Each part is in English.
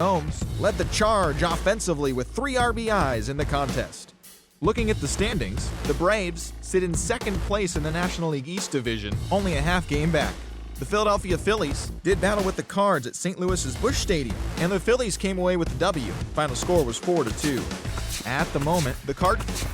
Holmes led the charge offensively with 3 RBIs in the contest. Looking at the standings, the Braves sit in second place in the National League East Division, only a half game back. The Philadelphia Phillies did battle with the Cards at St. Louis's Busch Stadium, and the Phillies came away with the W. Final score was 4-2. At the moment, the Cardinals...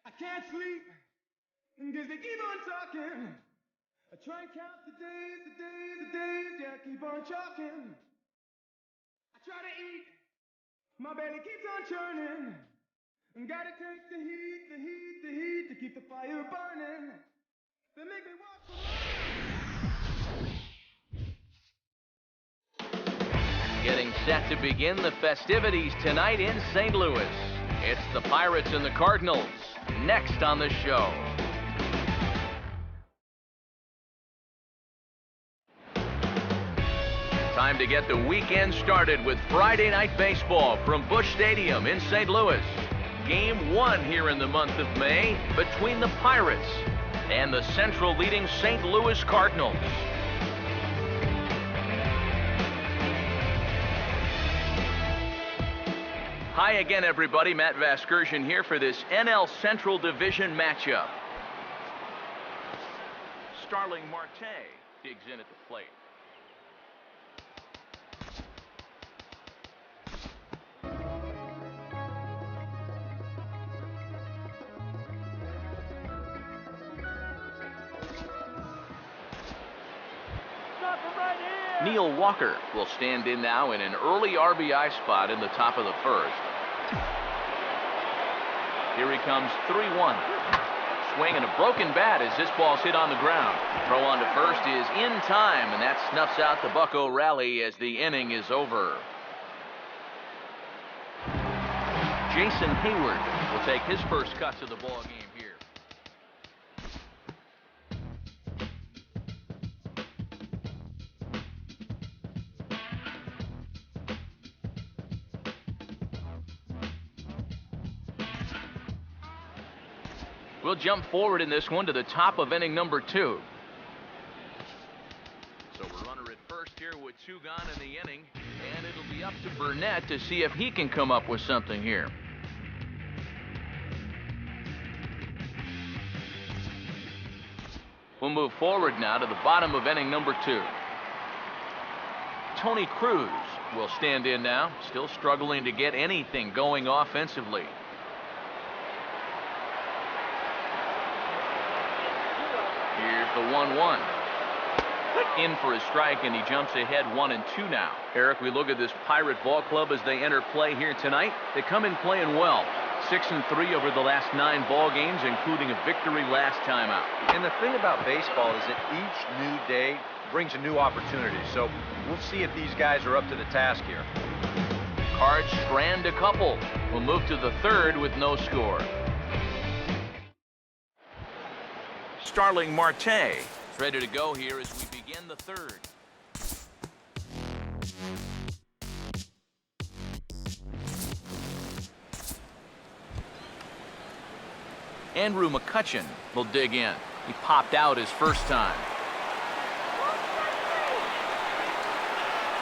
I can't sleep because they keep on talking. I try and count the days, yeah, keep on chalking. I try to eat, my belly keeps on churning. And gotta take the heat to keep the fire burning. They make me walk for Getting set to begin the festivities tonight in St. Louis. It's the Pirates and the Cardinals, next on the show. Time to get the weekend started with Friday Night Baseball from Busch Stadium in St. Louis. Game 1 here in the month of May between the Pirates and the Central leading St. Louis Cardinals. Hi again, everybody. Matt Vasgersian here for this NL Central Division matchup. Starling Marte digs in at the plate. Neil Walker will stand in now in an early RBI spot in the top of the first. Here he comes, 3-1. Swing and a broken bat as this ball's hit on the ground. Throw on to first is in time, and that snuffs out the Bucco rally as the inning is over. Jason Hayward will take his first cuts of the ball game here. We'll jump forward in this one to the top of inning number 2. So we're runner at first here with 2 gone in the inning, and it'll be up to Burnett to see if he can come up with something here. We'll move forward now to the bottom of inning number 2. Tony Cruz will stand in now, still struggling to get anything going offensively. Here's the 1-1. In for a strike, and he jumps ahead 1-2 now. Eric, we look at this Pirate ball club as they enter play here tonight. They come in playing well. 6-3 over the last 9 ball games, including a victory last time out. And the thing about baseball is that each new day brings a new opportunity. So we'll see if these guys are up to the task here. Cards strand a couple. We'll move to the 3rd with no score. Starling Marte is ready to go here as we begin the 3rd. Andrew McCutchen will dig in. He popped out his first time.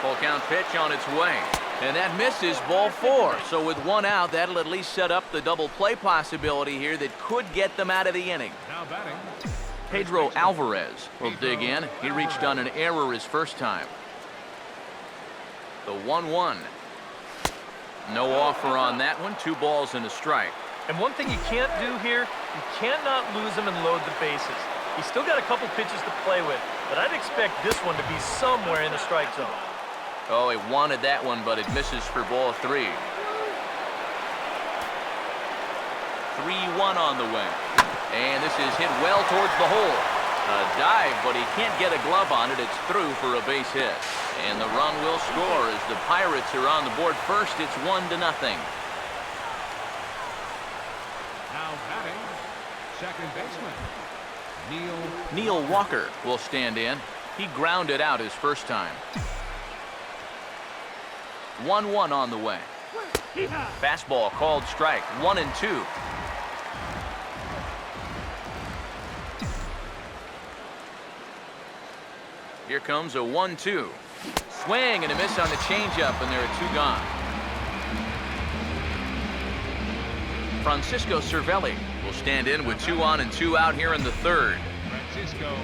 Full count pitch on its way. And that misses, ball 4. So with 1 out, that'll at least set up the double play possibility here that could get them out of the inning. Now batting, Pedro Alvarez will dig in. He reached on an error his first time. The 1-1. No offer on that one. 2 balls and a strike. And one thing you can't do here, you cannot lose him and load the bases. He's still got a couple pitches to play with, but I'd expect this one to be somewhere in the strike zone. Oh, he wanted that one, but it misses for ball 3. 3-1 on the way. And this is hit well towards the hole. A dive, but he can't get a glove on it. It's through for a base hit. And the run will score as the Pirates are on the board first. It's 1-0. Now batting, second baseman, Neil Walker will stand in. He grounded out his first time. 1-1 on the way. Fastball called strike. 1-2. Here comes a 1-2. Swing and a miss on the changeup, and there are 2 gone. Francisco Cervelli will stand in with 2 on and 2 out here in the third. Francisco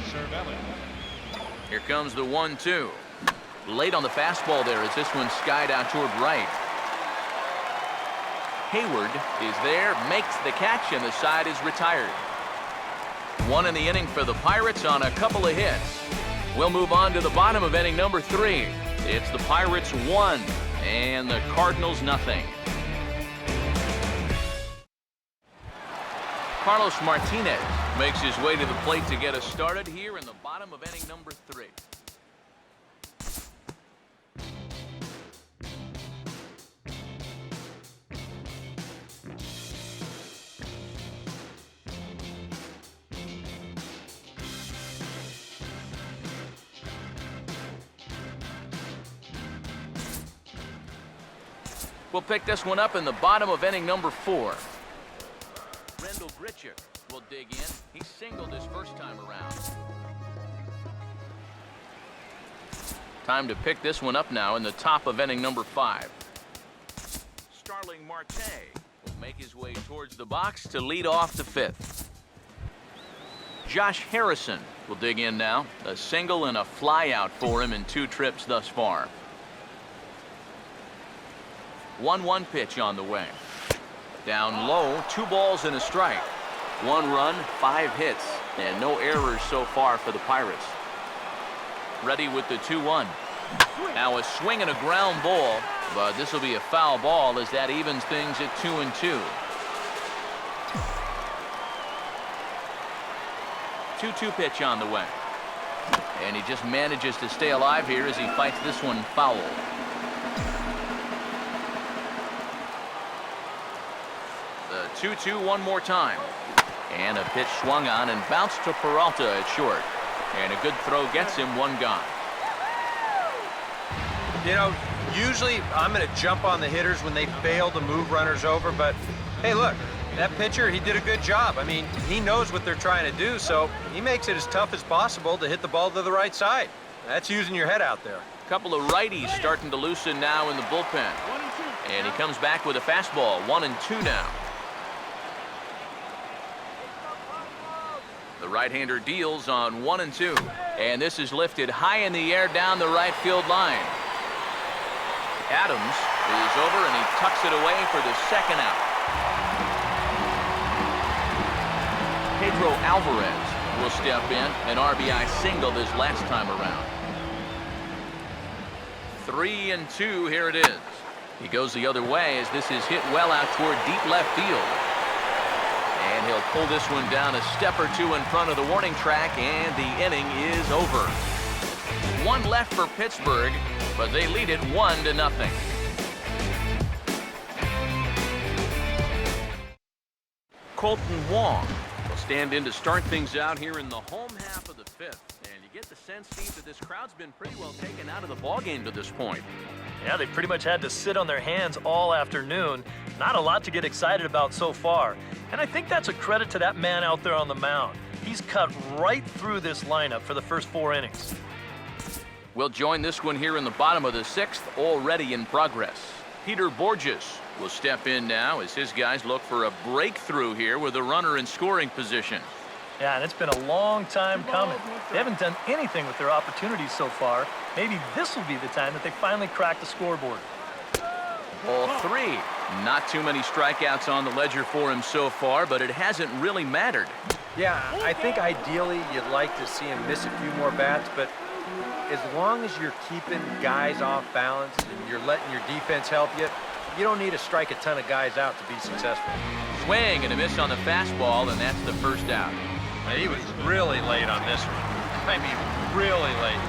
Cervelli. Here comes the 1-2. Late on the fastball there as this one skied out toward right. Hayward is there, makes the catch, and the side is retired. 1 in the inning for the Pirates on a couple of hits. We'll move on to the bottom of inning number 3. It's the Pirates 1 and the Cardinals nothing. Carlos Martinez makes his way to the plate to get us started here in the bottom of inning number 3. We'll pick this one up in the bottom of inning number 4. Rendell Grichuk will dig in. He singled his first time around. Time to pick this one up now in the top of inning number 5. Starling Marte will make his way towards the box to lead off the 5th. Josh Harrison will dig in now. A single and a fly out for him in 2 trips thus far. 1-1 pitch on the way. Down low, 2 balls and a strike. 1 run, 5 hits, and no errors so far for the Pirates. Ready with the 2-1. Now a swing and a ground ball, but this will be a foul ball as that evens things at 2-2. 2-2 pitch on the way. And he just manages to stay alive here as he fights this one foul. The 2-2 one more time. And a pitch swung on and bounced to Peralta at short. And a good throw gets him 1 gone. You know, usually I'm going to jump on the hitters when they fail to move runners over, but hey, look, that pitcher, he did a good job. I mean, he knows what they're trying to do, so he makes it as tough as possible to hit the ball to the right side. That's using your head out there. A couple of righties starting to loosen now in the bullpen. And he comes back with a fastball. 1-2 now. The right-hander deals on 1-2. And this is lifted high in the air down the right field line. Adams is over and he tucks it away for the second out. Pedro Alvarez will step in. An RBI single this last time around. 3-2, here it is. He goes the other way as this is hit well out toward deep left field. And he'll pull this one down a step or 2 in front of the warning track, and the inning is over. 1 left for Pittsburgh, but they lead it 1-0. Colton Wong will stand in to start things out here in the home half of the 5th. And you get the sense, Steve, that this crowd's been pretty well taken out of the ballgame to this point. Yeah, they pretty much had to sit on their hands all afternoon. Not a lot to get excited about so far. And I think that's a credit to that man out there on the mound. He's cut right through this lineup for the first 4 innings. We'll join this one here in the bottom of the 6th, already in progress. Peter Borges will step in now as his guys look for a breakthrough here with a runner in scoring position. Yeah, and it's been a long time coming. They haven't done anything with their opportunities so far. Maybe this will be the time that they finally crack the scoreboard. Ball 3. Not too many strikeouts on the ledger for him so far, but it hasn't really mattered. Yeah, I think ideally you'd like to see him miss a few more bats, but as long as you're keeping guys off balance and you're letting your defense help you, you don't need to strike a ton of guys out to be successful. swing and a miss on the fastball, and that's the first out. He was really late on this one. I mean, really late.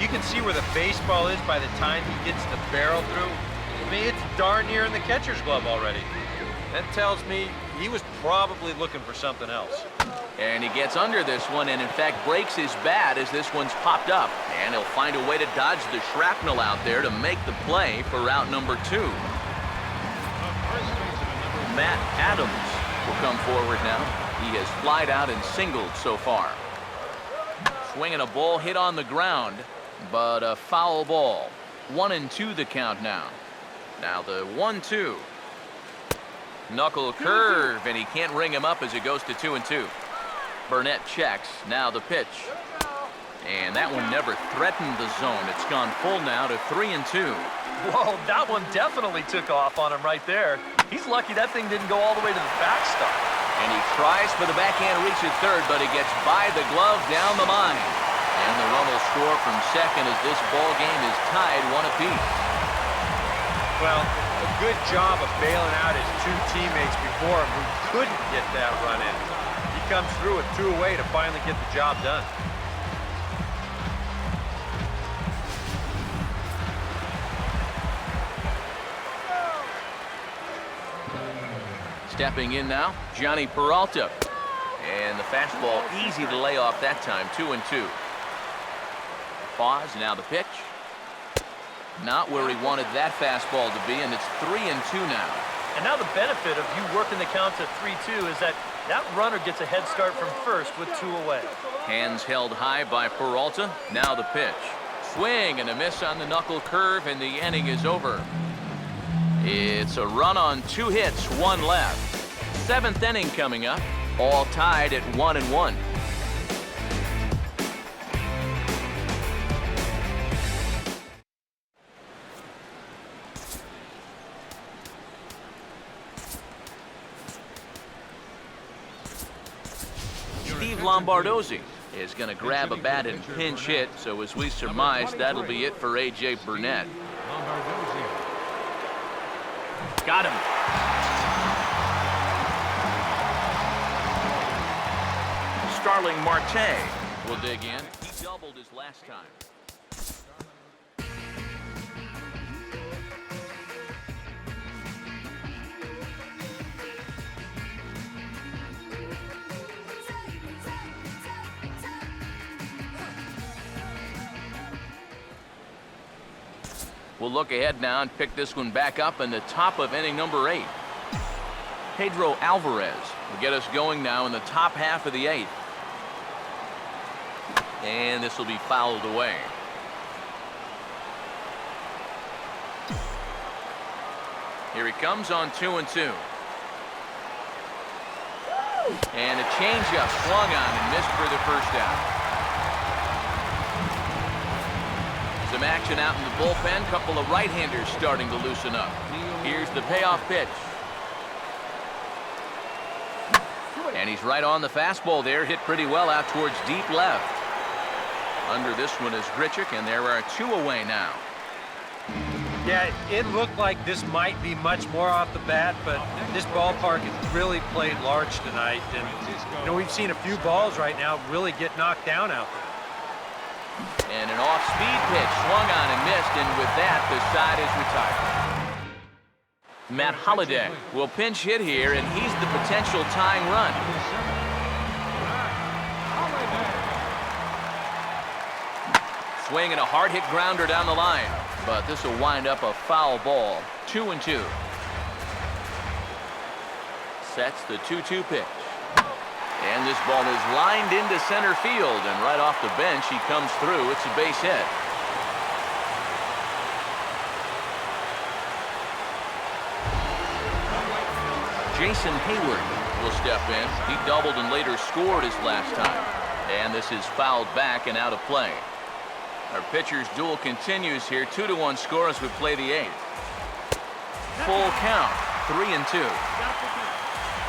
You can see where the baseball is by the time he gets the barrel through. I mean, it's darn near in the catcher's glove already. That tells me he was probably looking for something else. And he gets under this one and, in fact, breaks his bat as this one's popped up. And he'll find a way to dodge the shrapnel out there to make the play for route number 2. Matt Adams will come forward now. He has flied out and singled so far. Swinging a ball hit on the ground, but a foul ball. 1-2 the count now. Now the 1-2. Knuckle curve, and he can't ring him up as it goes to 2-2. Burnett checks. Now the pitch. And that one never threatened the zone. It's gone full now to 3-2. Whoa, that one definitely took off on him right there. He's lucky that thing didn't go all the way to the backstop. And he tries for the backhand reach at third, but he gets by the glove down the line. And the run will score from second as this ball game is tied 1 apiece. Well, a good job of bailing out his 2 teammates before him who couldn't get that run in. He comes through with 2 away to finally get the job done. Stepping in now, Johnny Peralta. And the fastball easy to lay off that time, 2-2. Pause, now the pitch. Not where he wanted that fastball to be, and it's 3-2 now. And now the benefit of you working the count to 3-2 is that runner gets a head start from first with 2 away. Hands held high by Peralta. Now the pitch. Swing and a miss on the knuckle curve, and the inning is over. It's a run on 2 hits, 1 left. 7th inning coming up, all tied at 1-1. Steve Lombardozzi is going to grab a bat and pinch hit, so as we surmise, that'll be it for A.J. Burnett. Got him. Starling Marte will dig in. He doubled his last time. We'll look ahead now and pick this one back up in the top of inning number 8. Pedro Alvarez will get us going now in the top half of the 8th. And this will be fouled away. Here he comes on 2-2. And a changeup swung on and missed for the first out. Some action out in the bullpen. Couple of right-handers starting to loosen up. Here's the payoff pitch. And he's right on the fastball there. Hit pretty well out towards deep left. Under this one is Grichuk, and there are 2 away now. Yeah, it looked like this might be much more off the bat, but this ballpark has really played large tonight. And, you know, we've seen a few balls right now really get knocked down out there. And an off-speed pitch swung on and missed, and with that, the side is retired. Matt Holliday will pinch hit here, and he's the potential tying run. Swing and a hard hit grounder down the line, but this will wind up a foul ball. 2-2. Sets the 2-2 pitch. And this ball is lined into center field, and right off the bench he comes through. It's a base hit. Jason Hayward will step in. He doubled and later scored his last time. And this is fouled back and out of play. Our pitcher's duel continues here. 2-1 score as we play the 8th. Full count, 3-2.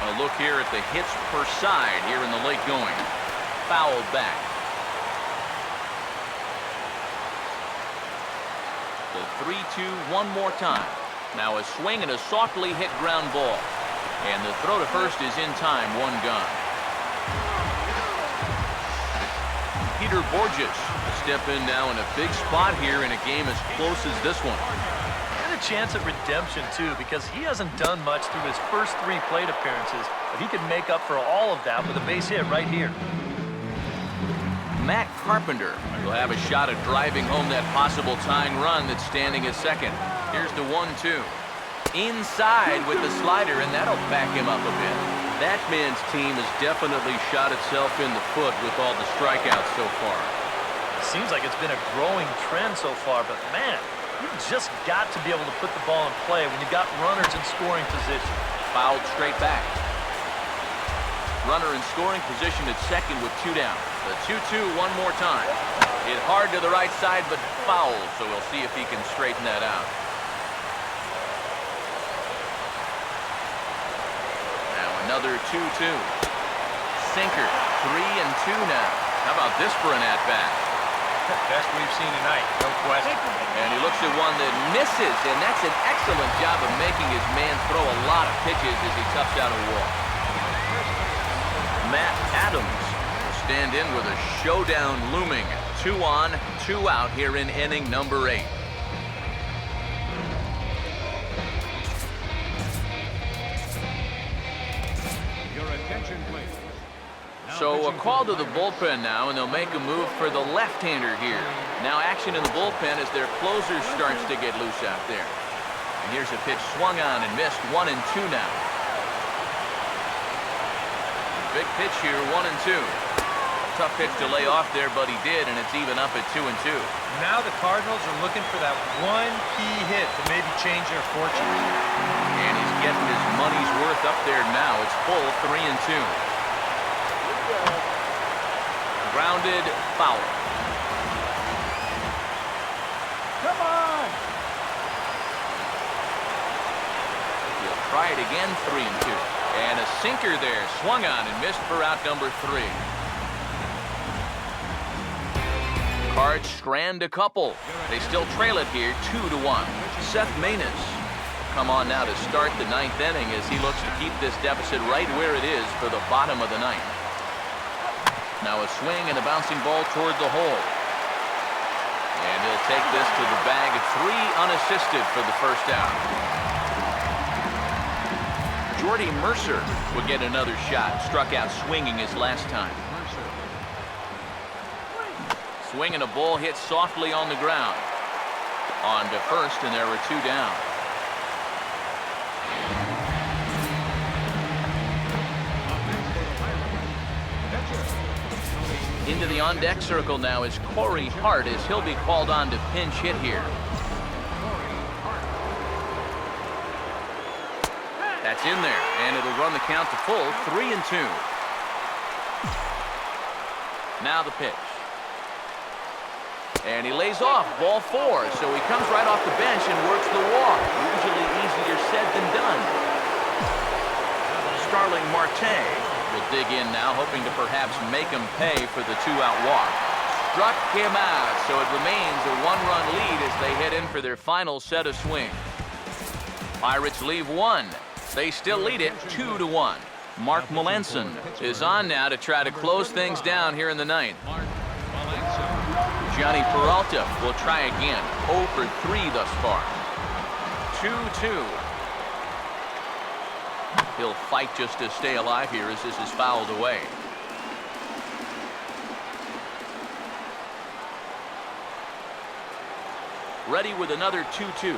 A look here at the hits per side here in the late going. Fouled back. The 3-2 one more time. Now a swing and a softly hit ground ball. And the throw to first is in time, one gone. Peter Borges will step in now in a big spot here in a game as close as this one. And a chance at redemption, too, because he hasn't done much through his first 3 plate appearances, but he could make up for all of that with a base hit right here. Matt Carpenter will have a shot at driving home that possible tying run that's standing at second. Here's the 1-2. Inside with the slider, and that'll back him up a bit. That man's team has definitely shot itself in the foot with all the strikeouts so far. Seems like it's been a growing trend so far, but man, you've just got to be able to put the ball in play when you've got runners in scoring position. Fouled straight back. Runner in scoring position at second with 2 down. The 2-2 one more time. Hit hard to the right side, but foul, so we'll see if he can straighten that out. Now another 2-2. Sinker, 3-2 now. How about this for an at-bat? Best we've seen tonight, no question. And he looks at one that misses, and that's an excellent job of making his man throw a lot of pitches as he toughs out a walk. Matt Adams will stand in with a showdown looming. 2 on, 2 out here in inning number 8. Your attention, please. So a call to the bullpen now, and they'll make a move for the left-hander here. Now action in the bullpen as their closer starts to get loose out there. And here's a pitch swung on and missed. 1-2 now. Big pitch here, 1-2. Tough pitch to lay off there, but he did, and it's even up at 2-2. Now the Cardinals are looking for that one key hit to maybe change their fortunes. And he's getting his money's worth up there now. It's full, 3-2. Grounded, foul. Come on! He'll try it again, 3-2. And a sinker there, swung on and missed for out number 3. Cards strand a couple. They still trail it here, 2-1. Seth Maness come on now to start the 9th inning as he looks to keep this deficit right where it is for the bottom of the 9th. Now a swing and a bouncing ball toward the hole. And he'll take this to the bag. 3 unassisted for the first out. Jordy Mercer will get another shot. Struck out swinging his last time. Swing and a ball hit softly on the ground. On to first, and there were 2 down. Into the on-deck circle now is Corey Hart as he'll be called on to pinch hit here. That's in there, and it'll run the count to full, 3-2. Now the pitch. And he lays off, ball 4, so he comes right off the bench and works the walk. Usually easier said than done. Starling Marte will dig in now, hoping to perhaps make him pay for the 2-out walk. Struck him out, so it remains a 1-run lead as they head in for their final set of swings. Pirates leave 1. They still lead it 2-1. Mark Melanson is on now to try to close things down here in the 9th. Johnny Peralta will try again. 0 for 3 thus far. 2-2. He'll fight just to stay alive here as this is fouled away. Ready with another 2-2.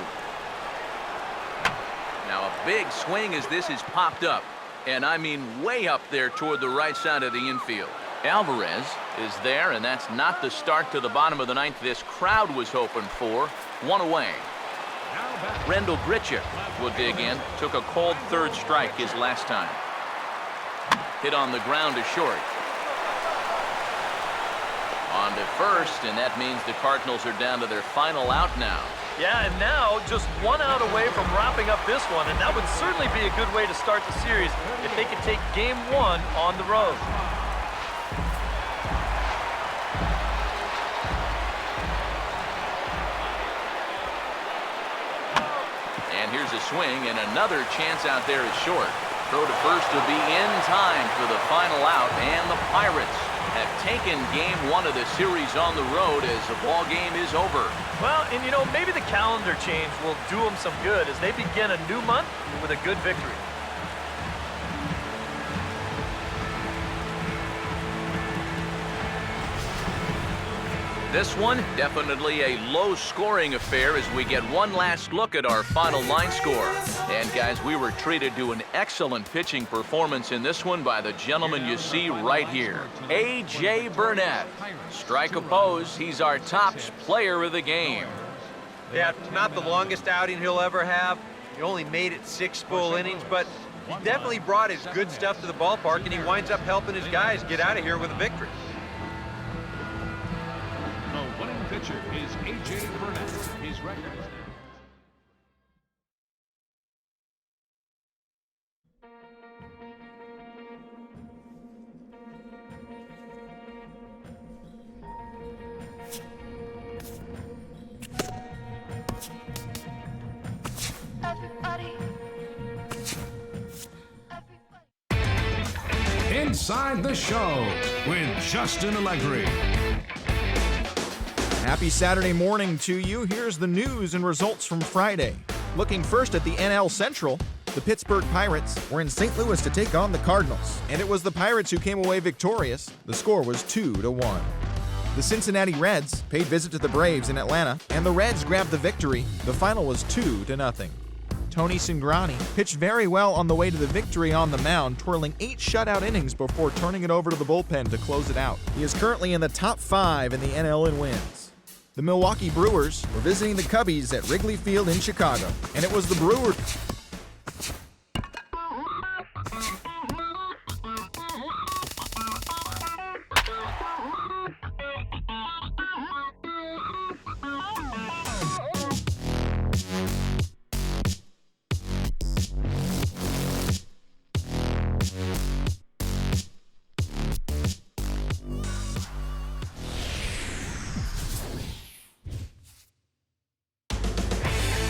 Now a big swing as this is popped up. And I mean way up there toward the right side of the infield. Alvarez is there, and that's not the start to the bottom of the 9th this crowd was hoping for. 1 away. Rendell Grichuk will dig in. Took a cold 3rd strike his last time. Hit on the ground to short. On to first, and that means the Cardinals are down to their final out now. Yeah, and now just 1 out away from wrapping up this one, and that would certainly be a good way to start the series if they could take Game 1 on the road. And here's a swing, and another chance out there is short. Throw to first will be in time for the final out, and the Pirates have taken game one of the series on the road as the ball game is over. Well, and you know, maybe the calendar change will do them some good as they begin a new month with a good victory. This one, definitely a low-scoring affair as we get one last look at our final line score. And guys, we were treated to an excellent pitching performance in this one by the gentleman you see right here, A.J. Burnett. Strike oppose, he's our top player of the game. Yeah, not the longest outing he'll ever have. He only made it 6 full innings, but he definitely brought his good stuff to the ballpark, and he winds up helping his guys get out of here with a victory. The winning pitcher is A.J. Burnett. His record is Inside the Show with Justin Allegri. Happy Saturday morning to you. Here's the news and results from Friday. Looking first at the NL Central, the Pittsburgh Pirates were in St. Louis to take on the Cardinals, and it was the Pirates who came away victorious. The score was 2-1. The Cincinnati Reds paid visit to the Braves in Atlanta, and the Reds grabbed the victory. The final was 2-0. Tony Cingrani pitched very well on the way to the victory on the mound, twirling 8 shutout innings before turning it over to the bullpen to close it out. He is currently in the top 5 in the NL in wins. The Milwaukee Brewers were visiting the Cubbies at Wrigley Field in Chicago, and it was the Brewers.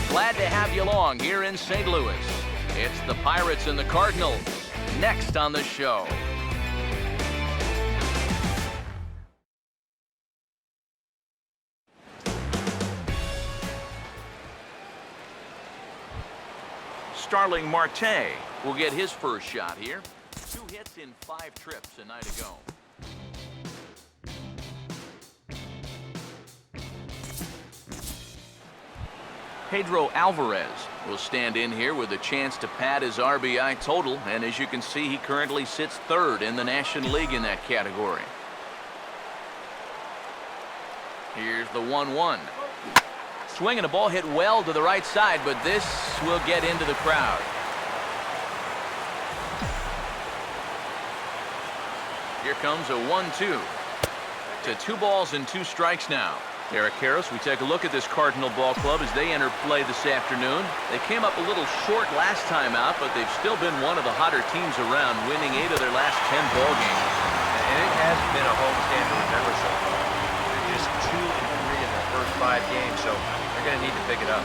Glad to have you along here in St. Louis. It's the Pirates and the Cardinals next on the show. Starling Marte will get his first shot here. 2 hits in 5 trips a night ago. Pedro Alvarez will stand in here with a chance to pad his RBI total, and as you can see, he currently sits 3rd in the National League in that category. Here's the 1-1. Swinging a ball hit well to the right side, but this will get into the crowd. Here comes a 1-2 to 2 balls and 2 strikes now. Eric Harris, we take a look at this Cardinal ball club as they enter play this afternoon. They came up a little short last time out, but they've still been one of the hotter teams around, winning 8 of their last 10 ball games. And it hasn't been a homestand to remember so far. They're just 2-3 in their first 5 games, so they're going to need to pick it up.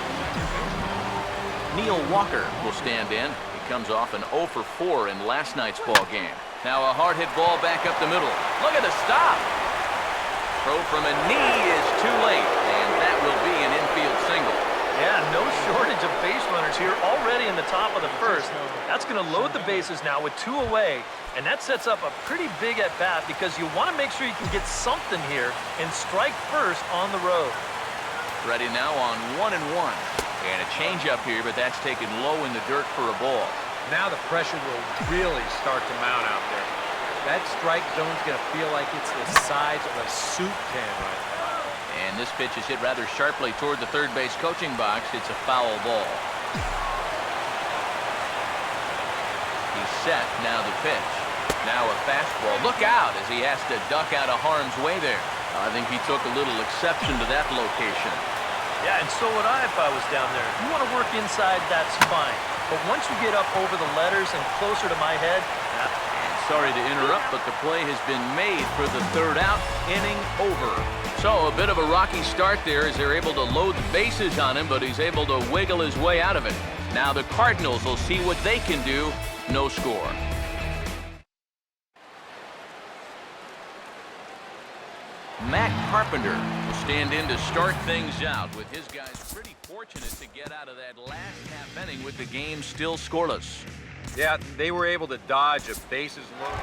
Neil Walker will stand in. He comes off an 0 for 4 in last night's ball game. Now a hard hit ball back up the middle. Look at the stop. Throw from a knee is too late, and that will be an infield single. Yeah, no shortage of base runners here already in the top of the first. That's going to load the bases now with 2 away, and that sets up a pretty big at-bat because you want to make sure you can get something here and strike first on the road. Ready now on 1-1. And a changeup here, but that's taken low in the dirt for a ball. Now the pressure will really start to mount out there. That strike zone's going to feel like it's the size of a soup can right now. And this pitch is hit rather sharply toward the third base coaching box. It's a foul ball. He's set, now the pitch. Now a fastball. Look out as he has to duck out of harm's way there. I think he took a little exception to that location. Yeah, and so would I if I was down there. If you want to work inside, that's fine. But once you get up over the letters and closer to my head, Sorry to interrupt, but the play has been made for the 3rd out, inning over. So a bit of a rocky start there as they're able to load the bases on him, but he's able to wiggle his way out of it. Now the Cardinals will see what they can do no score. Matt Carpenter will stand in to start things out, with his guys pretty fortunate to get out of that last half inning with the game still scoreless. Yeah, they were able to dodge a bases loaded.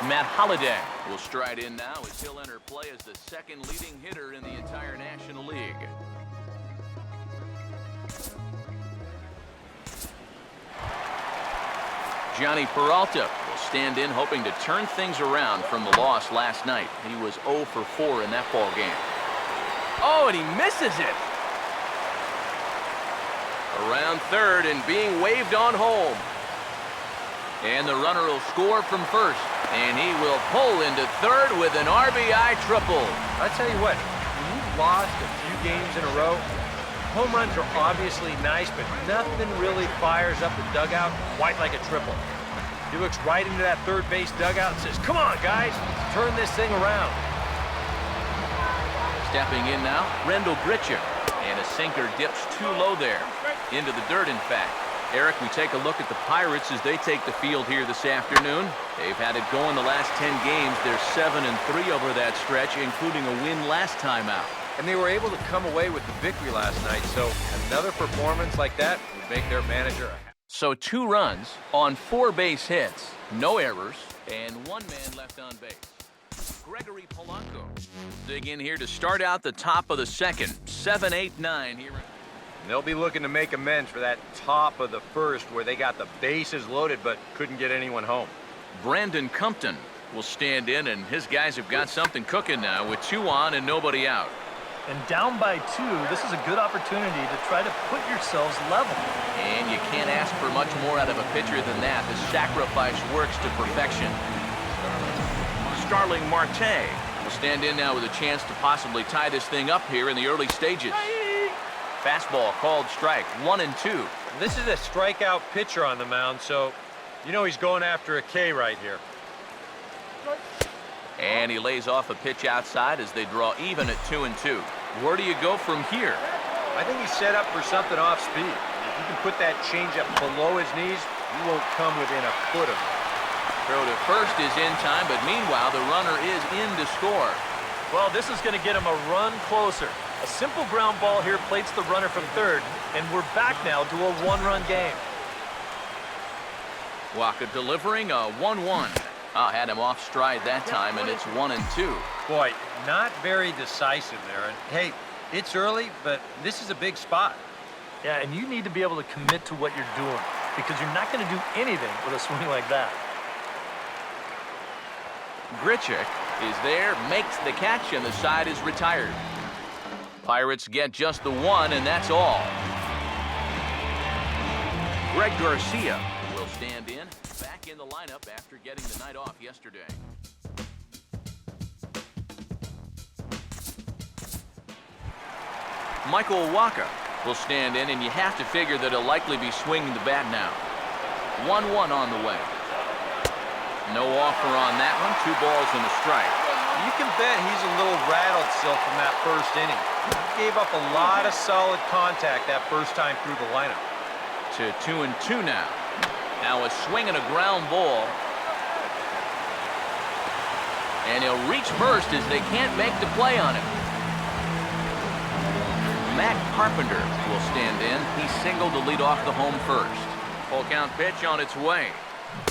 Matt Holliday will stride in now as he'll enter play as the second leading hitter in the entire National League. Johnny Peralta will stand in, hoping to turn things around from the loss last night. He was 0 for 4 in that ball game. Oh, and he misses it. Around third and being waved on home. And the runner will score from first, and he will pull into third with an RBI triple. I tell you what, when you've lost a few games in a row, home runs are obviously nice, but nothing really fires up the dugout quite like a triple. He looks right into that third base dugout and says, "Come on, guys, turn this thing around." Stepping in now, Rendell Gritchick, and a sinker dips too low there, into the dirt in fact. Eric, we take a look at the Pirates as they take the field here this afternoon. They've had it going the last 10 games. They're 7-3 over that stretch, including a win last time out. And they were able to come away with the victory last night, so another performance like that would make their manager happy. So 2 runs on 4 base hits, no errors, and 1 man left on base. Gregory Polanco dig in here to start out the top of the second. 7-8-9 here. They'll be looking to make amends for that top of the first where they got the bases loaded but couldn't get anyone home. Brandon Compton will stand in, and his guys have got something cooking now with 2 on and nobody out. And down by 2, this is a good opportunity to try to put yourselves level. And you can't ask for much more out of a pitcher than that. The sacrifice works to perfection. Starling Marte will stand in now with a chance to possibly tie this thing up here in the early stages. Fastball called strike, 1-2. This is a strikeout pitcher on the mound, so you know he's going after a K right here. And he lays off a pitch outside as they draw even at 2-2. Where do you go from here? I think he's set up for something off speed. If you can put that changeup below his knees, you won't come within a foot of him. Throw to first is in time, but meanwhile the runner is in to score. Well, this is going to get him a run closer. A simple ground ball here plates the runner from third, and we're back now to a 1-run game. Waka delivering a 1-1. Had him off stride that time, and it's 1-2. Boy, not very decisive there. And hey, it's early, but this is a big spot. Yeah, and you need to be able to commit to what you're doing, because you're not going to do anything with a swing like that. Gritchick is there, makes the catch, and the side is retired. Pirates get just the 1, and that's all. Greg Garcia will stand in, back in the lineup after getting the night off yesterday. Michael Waka will stand in, and you have to figure that he'll likely be swinging the bat now. 1-1 on the way. No offer on that one, 2 balls and a strike. You can bet he's a little rattled still from that first inning. He gave up a lot of solid contact that first time through the lineup. To 2-2 now. Now a swing and a ground ball. And he'll reach first as they can't make the play on him. Matt Carpenter will stand in. He singled to lead off the home first. Full count pitch on its way.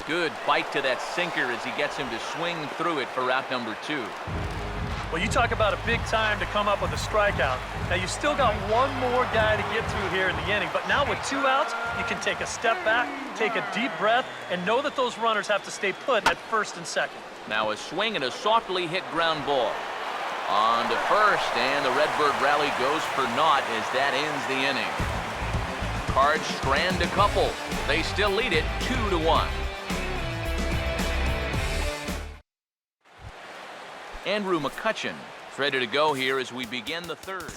Good bite to that sinker as he gets him to swing through it for out number 2. Well, you talk about a big time to come up with a strikeout. Now, you've still got one more guy to get through here in the inning, but now with 2 outs, you can take a step back, take a deep breath, and know that those runners have to stay put at first and second. Now a swing and a softly hit ground ball. On to first, and the Redbird rally goes for naught as that ends the inning. Cards strand a couple. They still lead it 2-1. Andrew McCutchen ready to go here as we begin the third.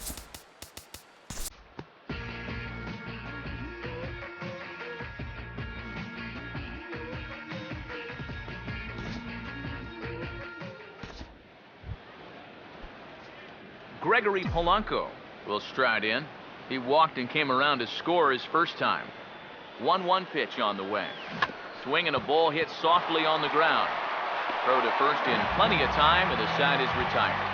Gregory Polanco will stride in. He walked and came around to score his first time. 1-1 pitch on the way. Swing and a ball hit softly on the ground. Throw to first in plenty of time, and the side is retired.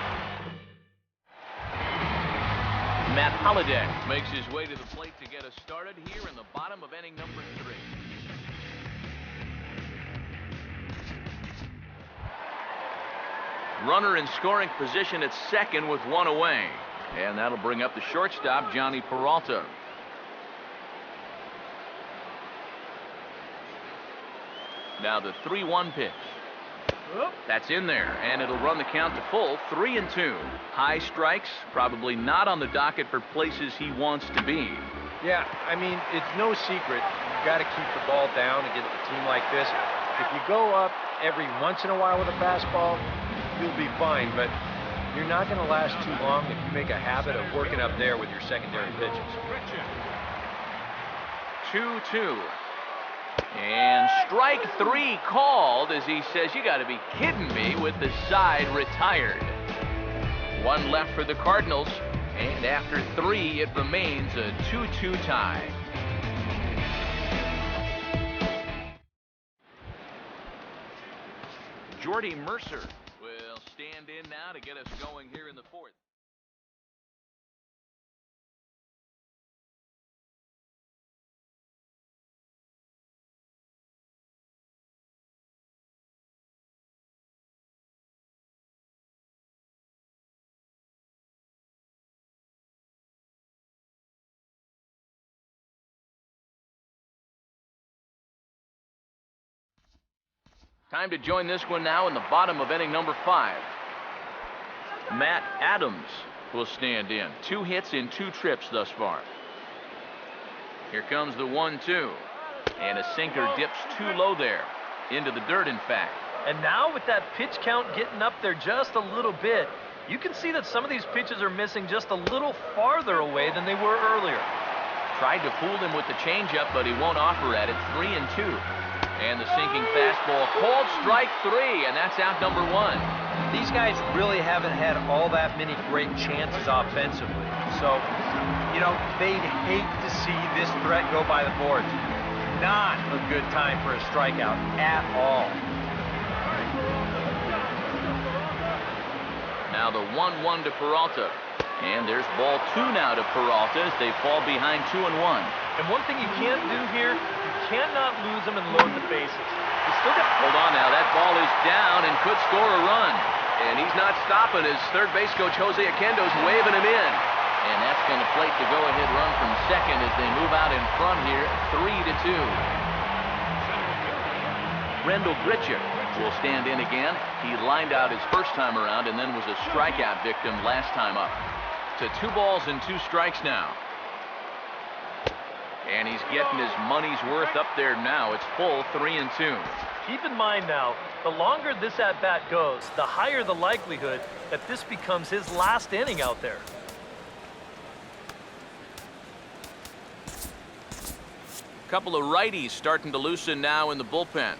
Matt Holliday makes his way to the plate to get us started here in the bottom of inning number 3. Runner in scoring position at second with 1 away. And that'll bring up the shortstop, Johnny Peralta. Now the 3-1 pitch. That's in there, and it'll run the count to full, 3-2. High strikes, probably not on the docket for places he wants to be. Yeah, I mean, it's no secret. You've got to keep the ball down against a team like this. If you go up every once in a while with a fastball, you'll be fine, but you're not going to last too long if you make a habit of working up there with your secondary pitches. 2-2. And strike 3 called as he says, you got to be kidding me, with the side retired. 1 left for the Cardinals, and after 3 it remains a 2-2 tie. Jordy Mercer will stand in now to get us going here in the 4th. Time to join this one now in the bottom of inning number 5. Matt Adams will stand in. 2 hits in 2 trips thus far. Here comes the 1-2. And a sinker dips too low there. Into the dirt, in fact. And now with that pitch count getting up there just a little bit, you can see that some of these pitches are missing just a little farther away than they were earlier. Tried to fool him with the changeup, but he won't offer at it. 3-2. And the sinking fastball called strike 3, and that's out number 1. These guys really haven't had all that many great chances offensively. So, you know, they'd hate to see this threat go by the boards. Not a good time for a strikeout at all. Now the 1-1 to Peralta. And there's ball 2 now to Peralta as they fall behind 2-1. And one thing you can't do here, you cannot lose them and load the bases. You still got... Hold on now, that ball is down and could score a run. And he's not stopping as third base coach Jose Oquendo's waving him in. And that's going to plate the go-ahead run from second as they move out in front here, 3-2. Rendell Grichuk will stand in again. He lined out his first time around and then was a strikeout victim last time up. To 2 balls and 2 strikes now. And he's getting his money's worth up there now. It's full, 3-2. Keep in mind now, the longer this at-bat goes, the higher the likelihood that this becomes his last inning out there. Couple of righties starting to loosen now in the bullpen.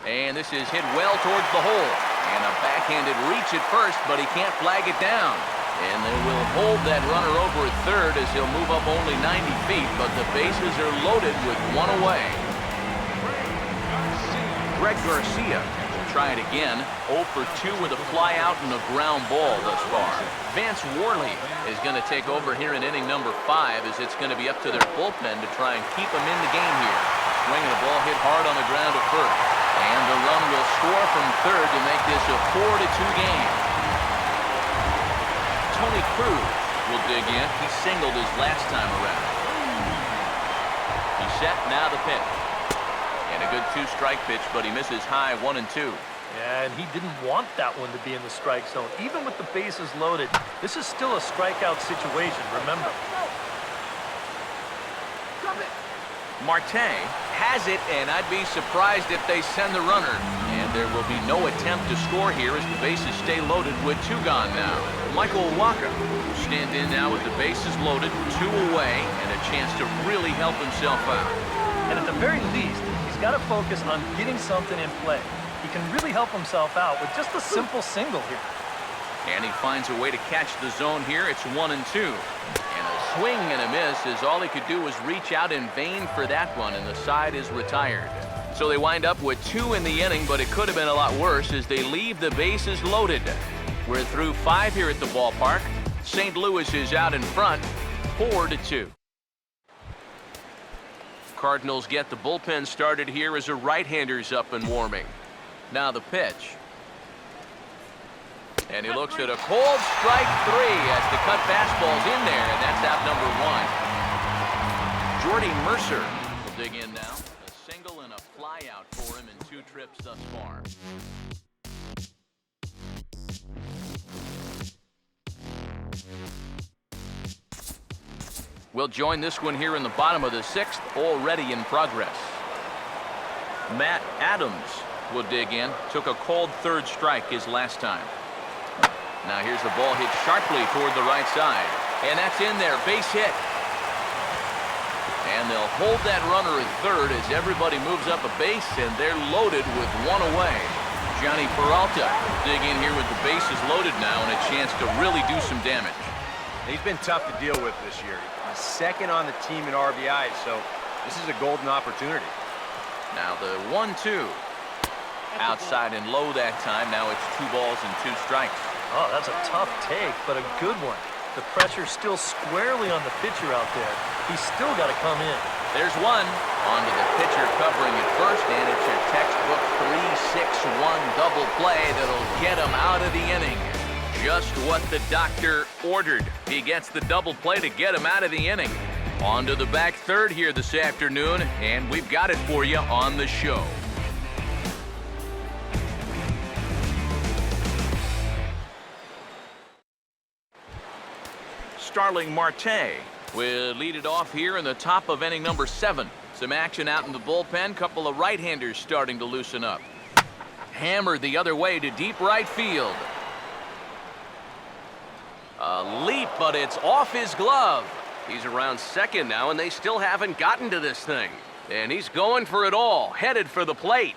And this is hit well towards the hole. And a backhanded reach at first, but he can't flag it down. And they will hold that runner over at third as he'll move up only 90 feet, but the bases are loaded with 1 away. Greg Garcia will try it again. 0 for 2 with a fly out and a ground ball thus far. Vance Worley is going to take over here in inning number 5 as it's going to be up to their bullpen to try and keep them in the game here. Swinging a ball hit hard on the ground at first. And the run will score from third to make this a 4-2 game. Tony Cruz will dig in. He singled his last time around. He's set, now the pitch. And a good 2-strike pitch, but he misses high, 1-2. Yeah, and he didn't want that one to be in the strike zone. Even with the bases loaded, this is still a strikeout situation, remember. Marte has it, and I'd be surprised if they send the runner. And there will be no attempt to score here as the bases stay loaded with 2 gone now. Michael Wacha will stand in now with the bases loaded, 2 away, and a chance to really help himself out. And at the very least, he's got to focus on getting something in play. He can really help himself out with just a simple single here. And he finds a way to catch the zone here. It's 1-2. And a swing and a miss, as all he could do was reach out in vain for that one, and the side is retired. So they wind up with 2 in the inning, but it could have been a lot worse as they leave the bases loaded. We're through 5 here at the ballpark. St. Louis is out in front, 4-2. Cardinals get the bullpen started here as a right-hander's up and warming. Now the pitch. And he looks at a cold strike 3 as the cut fastball's in there, and that's out number 1. Jordy Mercer will dig in now. A single and a fly out for him in 2 trips thus far. We'll join this one here in the bottom of the 6th, already in progress. Matt Adams will dig in. Took a cold 3rd strike his last time. Now here's the ball hit sharply toward the right side. And that's in there, base hit. And they'll hold that runner at 3rd as everybody moves up a base, and they're loaded with 1 away. Johnny Peralta will dig in here with the bases loaded now and a chance to really do some damage. He's been tough to deal with this year. He's 2nd on the team in RBI, so this is a golden opportunity. Now the 1-2. Outside and low that time. Now it's 2 balls and 2 strikes. Oh, that's a tough take, but a good one. The pressure's still squarely on the pitcher out there. He's still got to come in. There's 1. Onto the pitcher covering at first, and it's a textbook 3-6-1 double play that'll get him out of the inning. Just what the doctor ordered. He gets the double play to get him out of the inning. On to the back 3rd here this afternoon, and we've got it for you on the show. Starling Marte will lead it off here in the top of inning number 7. Some action out in the bullpen. Couple of right-handers starting to loosen up. Hammered the other way to deep right field. A leap, but it's off his glove. He's around 2nd now, and they still haven't gotten to this thing. And he's going for it all, headed for the plate.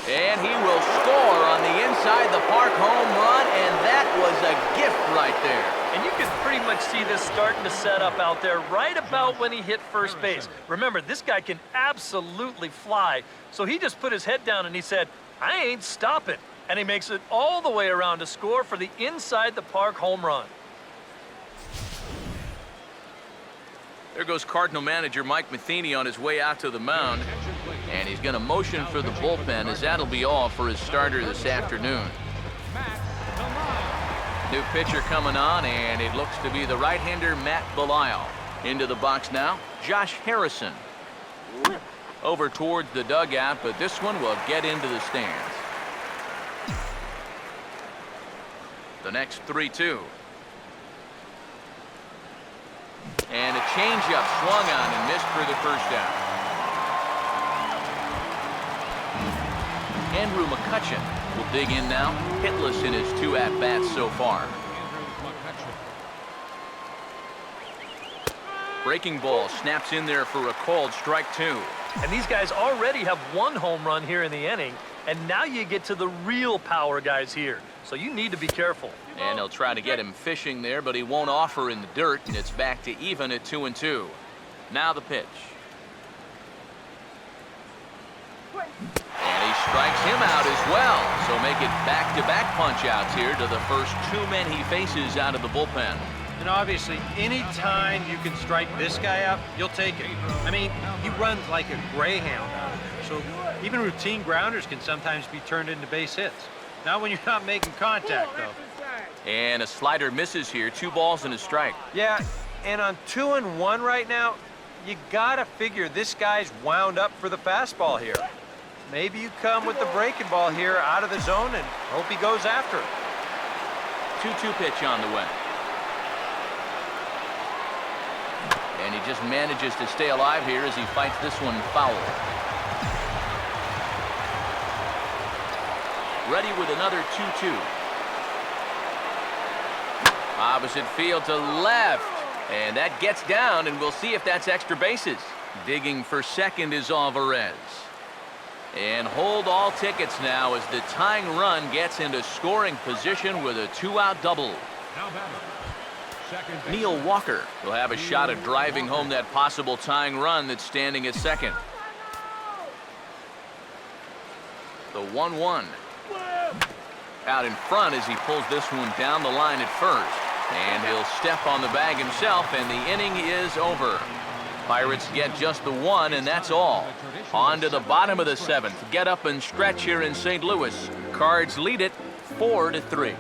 And he will score on the inside the park home run, and that was a gift right there. And you can pretty much see this starting to set up out there right about when he hit first base. Remember, this guy can absolutely fly. So he just put his head down and he said, I ain't stopping. And he makes it all the way around to score for the inside the park home run. There goes Cardinal manager Mike Matheny on his way out to the mound. And he's going to motion for the bullpen, as that'll be all for his starter this afternoon. New pitcher coming on, and it looks to be the right-hander Matt Belisle. Into the box now, Josh Harrison. Over towards the dugout, but this one will get into the stands. The next 3-2. And a changeup swung on and missed for the first down. Andrew McCutchen will dig in now, hitless in his 2 at-bats so far. Breaking ball snaps in there for a called strike 2. And these guys already have 1 home run here in the inning, and now you get to the real power guys here. So you need to be careful. And they'll try to get him fishing there, but he won't offer in the dirt, and it's back to even at 2-2. Now the pitch. And he strikes him out as well. So make it back-to-back punch-outs here to the first 2 men he faces out of the bullpen. And obviously, any time you can strike this guy out, you'll take it. I mean, he runs like a greyhound out there. So even routine grounders can sometimes be turned into base hits. Not when you're not making contact, though. And a slider misses here. 2 balls and a strike. Yeah, and on 2-1 right now, you gotta figure this guy's wound up for the fastball here. Maybe you come with the breaking ball here out of the zone and hope he goes after it. 2-2 pitch on the way. And he just manages to stay alive here as he fights this one foul. Ready with another 2-2. Opposite field to left. And that gets down, and we'll see if that's extra bases. Digging for second is Alvarez. And hold all tickets now as the tying run gets into scoring position with a 2-out double. Second base. Neil Walker will have a shot at driving home that possible tying run that's standing at second. The 1-1. Out in front as he pulls this one down the line at first. And he'll step on the bag himself, and the inning is over. Pirates get just the one, and that's all. On to the bottom of the seventh. Get up and stretch here in St. Louis. Cards lead it 4-3.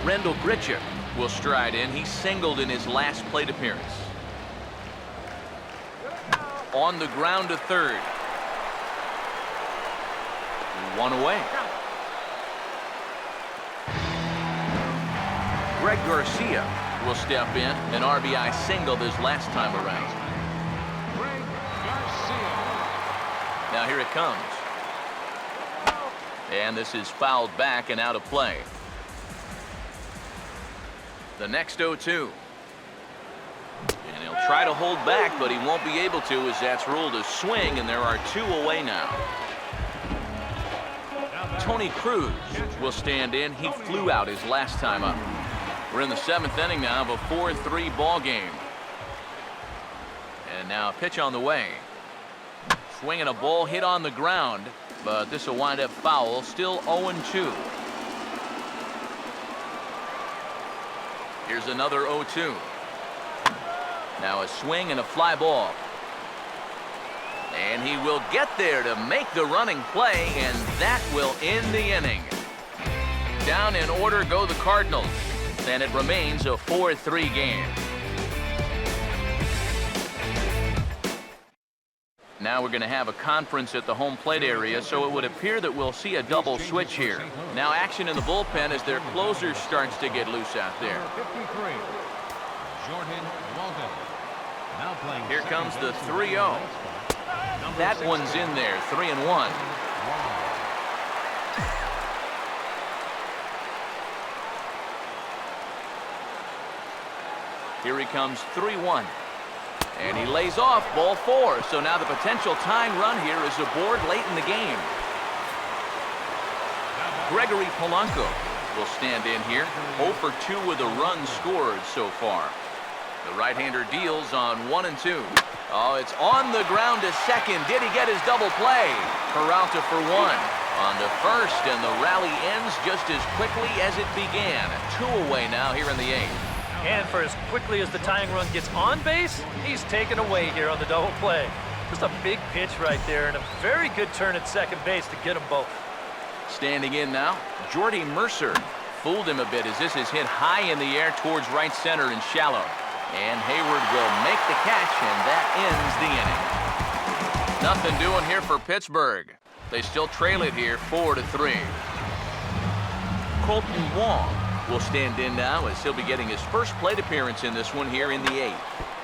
Rendell Gritchick will stride in. He singled in his last plate appearance. On the ground to third. One away. Greg Garcia will step in, an RBI single this last time around. Greg Garcia. Now here it comes. And this is fouled back and out of play. The next 0-2. And he'll try to hold back, but he won't be able to as that's ruled a swing, and there are two away now. Tony Cruz will stand in. He flew out his last time up. We're in the seventh inning now of a 4-3 ball game. And now a pitch on the way. Swinging a ball hit on the ground, but this will wind up foul. Still 0-2. Here's another 0-2. Now a swing and a fly ball. And he will get there to make the running play, and that will end the inning. Down in order go the Cardinals, and it remains a 4-3 game. Now we're going to have a conference at the home plate area, so it would appear that we'll see a double switch here. Now action in the bullpen as their closer starts to get loose out there. Number 53, Jordan Walden. Now playing. Here comes the second 3-0. base. That one's in there, 3-1. Here he comes, 3-1. And he lays off, ball 4. So now the potential tying run here is aboard late in the game. Gregory Polanco will stand in here, 0 for 2 with a run scored so far. The right-hander deals on 1 and 2. Oh, it's on the ground to second. Did he get his double play? Peralta for 1. On to first, and the rally ends just as quickly as it began. 2 away now here in the 8th. And for as quickly as the tying run gets on base, he's taken away here on the double play. Just a big pitch right there, and a very good turn at second base to get them both. Standing in now, Jordy Mercer. Fooled him a bit as this is hit high in the air towards right center and shallow. And Hayward will make the catch, and that ends the inning. Nothing doing here for Pittsburgh. They still trail it here 4-3. Colton Wong will stand in now as he'll be getting his first plate appearance in this one here in the 8th.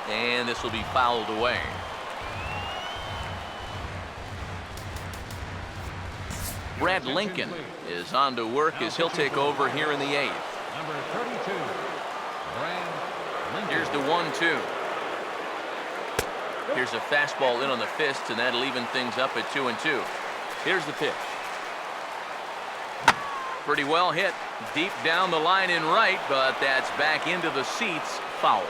And this will be fouled away. Brad Lincoln is on to work as he'll take over here in the 8th. Number 32, Brad Lincoln. Here's the 1-2. Here's a fastball in on the fists, and that'll even things up at 2-2. Here's the pitch. Pretty well hit. Deep down the line in right, but that's back into the seats. Foul.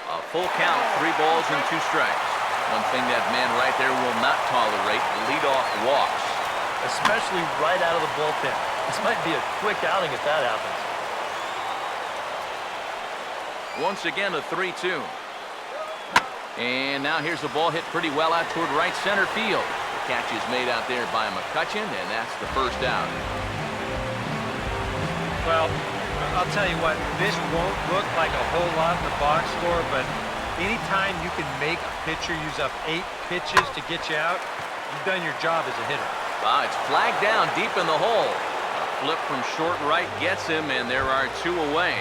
A full count, 3 balls and 2 strikes. One thing that man right there will not tolerate, leadoff walks. Especially right out of the bullpen. This might be a quick outing if that happens. Once again, a 3-2. And now here's the ball hit pretty well out toward right center field. The catch is made out there by McCutchen, and that's the first out. Well, I'll tell you what, this won't look like a whole lot in the box score, but anytime you can make a pitcher use up 8 pitches to get you out, you've done your job as a hitter. It's flagged down deep in the hole. A flip from short right gets him, and there are 2 away.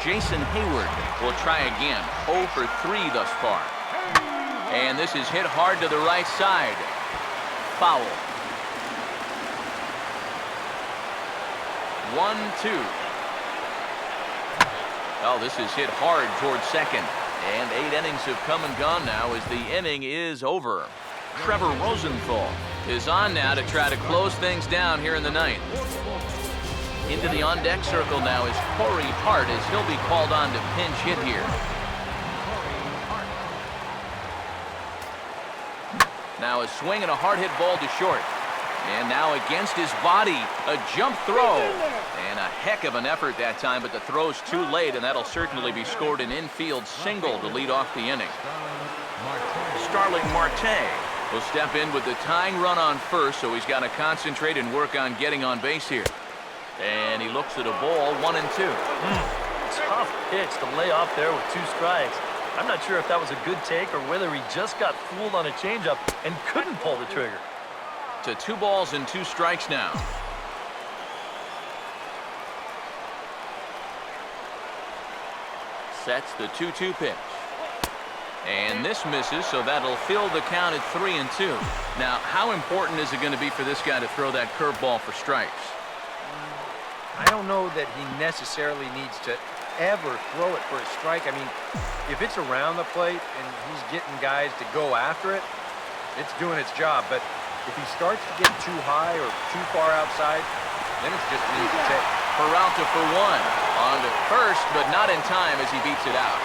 Jason Hayward will try again. 0 for 3 thus far. And this is hit hard to the right side. Foul. 1-2. Oh, this is hit hard towards second. And 8 innings have come and gone now as the inning is over. Trevor Rosenthal is on now to try to close things down here in the ninth. Into the on-deck circle now is Corey Hart, as he'll be called on to pinch hit here. Now a swing and a hard hit ball to short. And now against his body, a jump throw. And a heck of an effort that time, but the throw's too late, and that'll certainly be scored an infield single to lead off the inning. Starling Marte will step in with the tying run on first, so he's got to concentrate and work on getting on base here. And he looks at a ball, 1-2. Tough pitch to lay off there with 2 strikes. I'm not sure if that was a good take or whether he just got fooled on a changeup and couldn't pull the trigger. To 2 balls and 2 strikes now. Sets the 2-2 pitch. And this misses, so that'll fill the count at 3-2. Now, how important is it going to be for this guy to throw that curveball for strikes? I don't know that he necessarily needs to ever throw it for a strike. I mean, if it's around the plate and he's getting guys to go after it, it's doing its job. But if he starts to get too high or too far outside, then it's just an easy take. Peralta for 1. On to first, but not in time as he beats it out.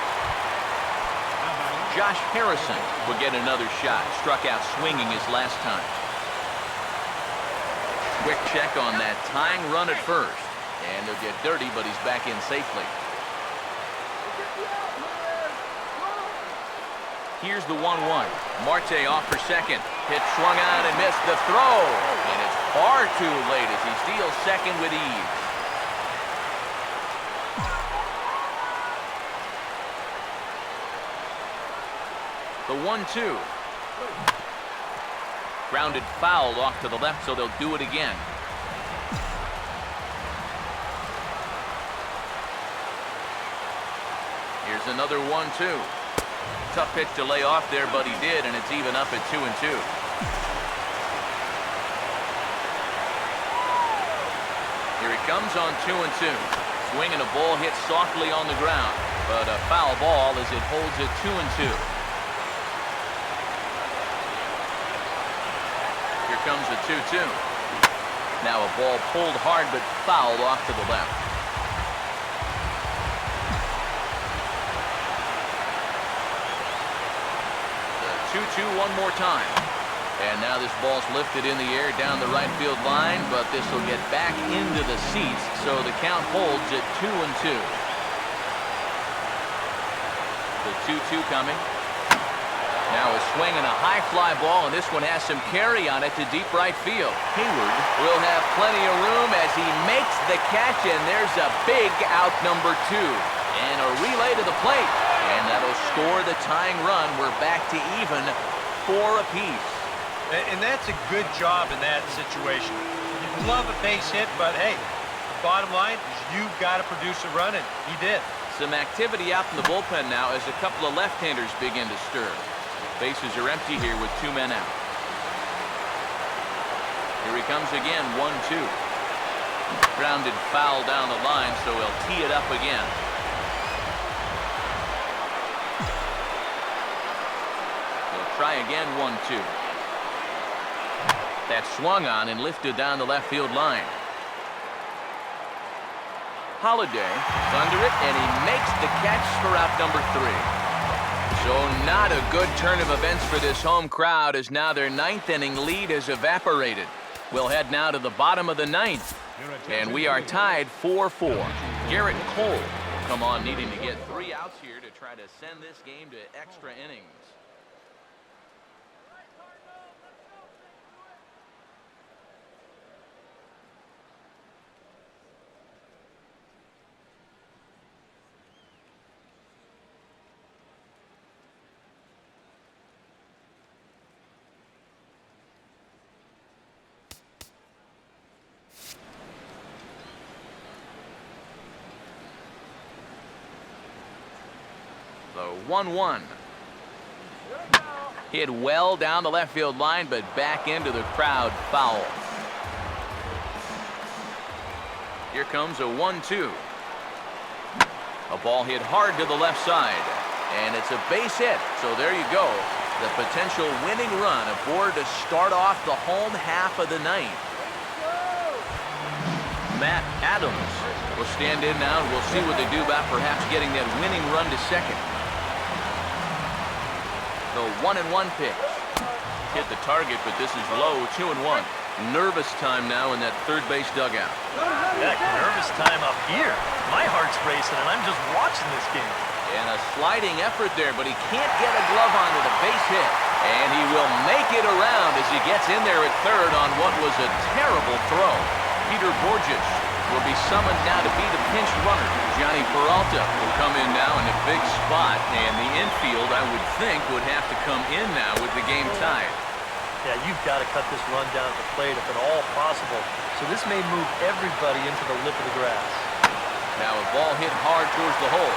Josh Harrison will get another shot. Struck out swinging his last time. Quick check on that tying run at first. And they'll get dirty, but he's back in safely. Here's the 1-1. Marte off for second. Pitch swung on and missed the throw. And it's far too late as he steals second with ease. The 1-2. Grounded foul off to the left, so they'll do it again. Here's another 1-2. Tough pitch to lay off there, but he did, and it's even up at 2-2. Here he comes on 2-2. Swing and a ball hit softly on the ground, but a foul ball as it holds at 2-2. Here comes a 2-2. Now a ball pulled hard, but fouled off to the left. The 2-2 one more time. And now this ball's lifted in the air down the right field line, but this will get back into the seats, so the count holds at 2-2. The 2-2 coming. Now a swing and a high fly ball, and this one has some carry on it to deep right field. Hayward will have plenty of room as he makes the catch, and there's a big out number 2. And a relay to the plate, and that'll score the tying run. We're back to even 4 apiece. And that's a good job in that situation. You'd love a base hit, but hey, the bottom line is you've got to produce a run, and he did. Some activity out in the bullpen now as a couple of left-handers begin to stir. Bases are empty here with 2 men out. Here he comes again, 1-2. Grounded foul down the line, so he'll tee it up again. He'll try again, 1-2. That swung on and lifted down the left field line. Holiday under it, and he makes the catch for out number 3. So not a good turn of events for this home crowd, as now their 9th inning lead has evaporated. We'll head now to the bottom of the 9th, and we are tied 4-4. Garrett Cole will come on needing to get 3 outs here to try to send this game to extra innings. The 1-1. Hit well down the left field line, but back into the crowd, foul. Here comes a 1-2. A ball hit hard to the left side, and it's a base hit. So there you go. The potential winning run aboard to start off the home half of the ninth. Matt Adams will stand in now, and we'll see what they do about perhaps getting that winning run to second. The 1-1 pitch. Hit the target, but this is low, 2-1. Nervous time now in that third base dugout. Heck, nervous time up here. My heart's racing, and I'm just watching this game. And a sliding effort there, but he can't get a glove onto the base hit. And he will make it around as he gets in there at third on what was a terrible throw. Peter Borges will be summoned now to be the pinch runner. Johnny Peralta will come in now in a big spot, and the infield, I would think, would have to come in now with the game tied. Yeah, you've got to cut this run down at the plate if at all possible. So this may move everybody into the lip of the grass. Now a ball hit hard towards the hole.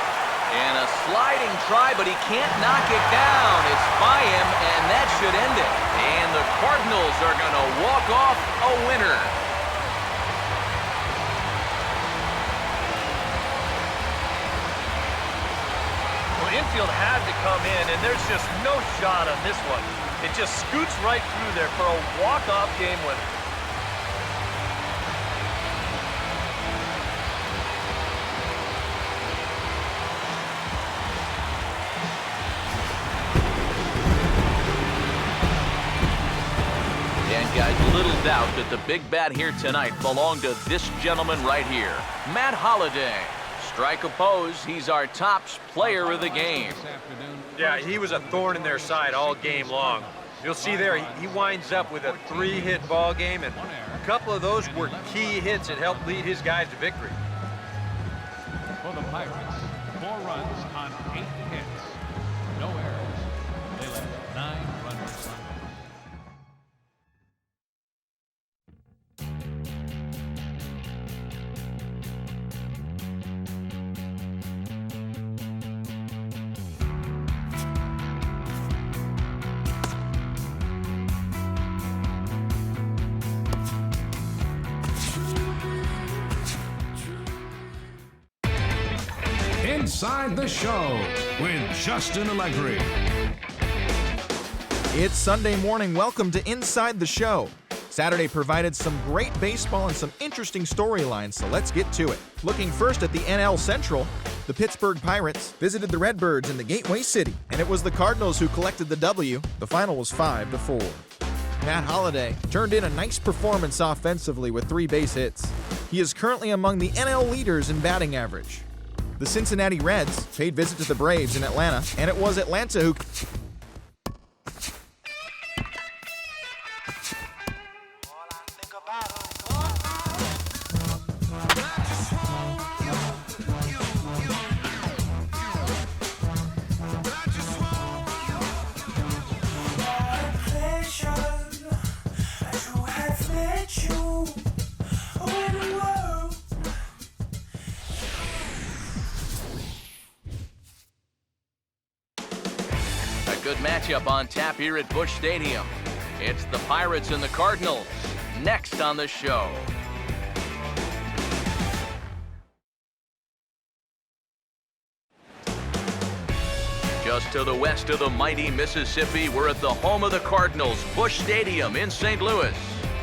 And a sliding try, but he can't knock it down. It's by him, and that should end it. And the Cardinals are going to walk off a winner. Well, infield had to come in, and there's just no shot on this one. It just scoots right through there for a walk-off game winner. And guys, little doubt that the big bat here tonight belonged to this gentleman right here, Matt Holliday. Strike oppose, he's our top player of the game. Yeah, he was a thorn in their side all game long. You'll see there, he winds up with a 3-hit ball game, and a couple of those were key hits that helped lead his guys to victory. For the Pirates, 4 runs on 8 hits. No errors. They left 9 runners on. Inside the Show with Justin Allegri. It's Sunday morning. Welcome to Inside the Show. Saturday provided some great baseball and some interesting storylines, so let's get to it. Looking first at the NL Central, the Pittsburgh Pirates visited the Redbirds in the Gateway City, and it was the Cardinals who collected the W. The final was 5-4. Matt Holliday turned in a nice performance offensively with 3 base hits. He is currently among the NL leaders in batting average. The Cincinnati Reds paid visit to the Braves in Atlanta, and it was Atlanta who Good matchup on tap here at Busch Stadium. It's the Pirates and the Cardinals next on the show. Just to the west of the mighty Mississippi, we're at the home of the Cardinals, Busch Stadium in St. Louis.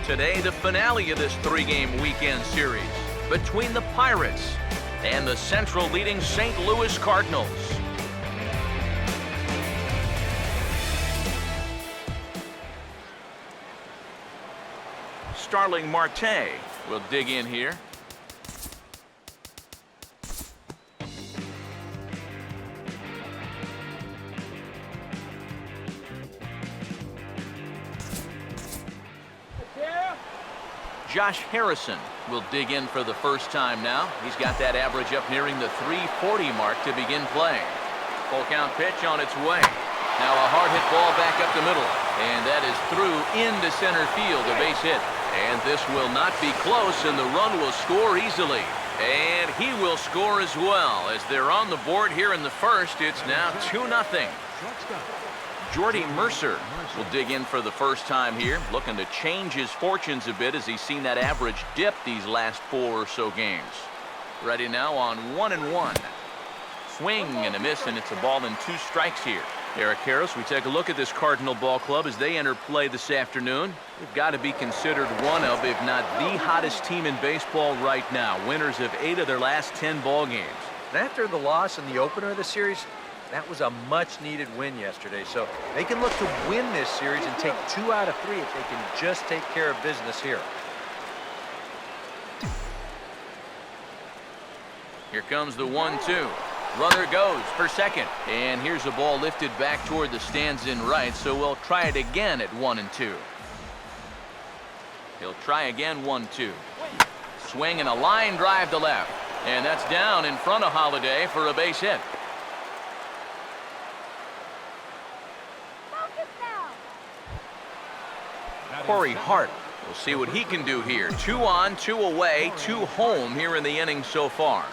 Today, the finale of this 3-game weekend series between the Pirates and the Central leading St. Louis Cardinals. Starling Marte will dig in here. Josh Harrison will dig in for the first time now. He's got that average up nearing the 340 mark to begin play. Full count pitch on its way. Now a hard hit ball back up the middle. And that is through into center field, a base hit. And this will not be close, and the run will score easily. And he will score as well. As they're on the board here in the first, it's now 2-0. Jordy Mercer will dig in for the first time here, looking to change his fortunes a bit as he's seen that average dip these last 4 or so games. Ready now on 1-1. Swing and a miss, and it's a ball and 2 strikes here. Eric Harris, we take a look at this Cardinal ball club as they enter play this afternoon. They've got to be considered one of, if not the hottest team in baseball right now. Winners of 8 of their last 10 ball games. And after the loss in the opener of the series, that was a much-needed win yesterday. So they can look to win this series and take 2 out of 3 if they can just take care of business here. Here comes the 1-2. Runner goes for second. And here's a ball lifted back toward the stands in right, so we'll try it again at 1-2. He'll try again 1-2. Swing and a line drive to left. And that's down in front of Holiday for a base hit. Corey Hart. We'll see what he can do here. 2 on, 2 away, 2 home here in the inning so far.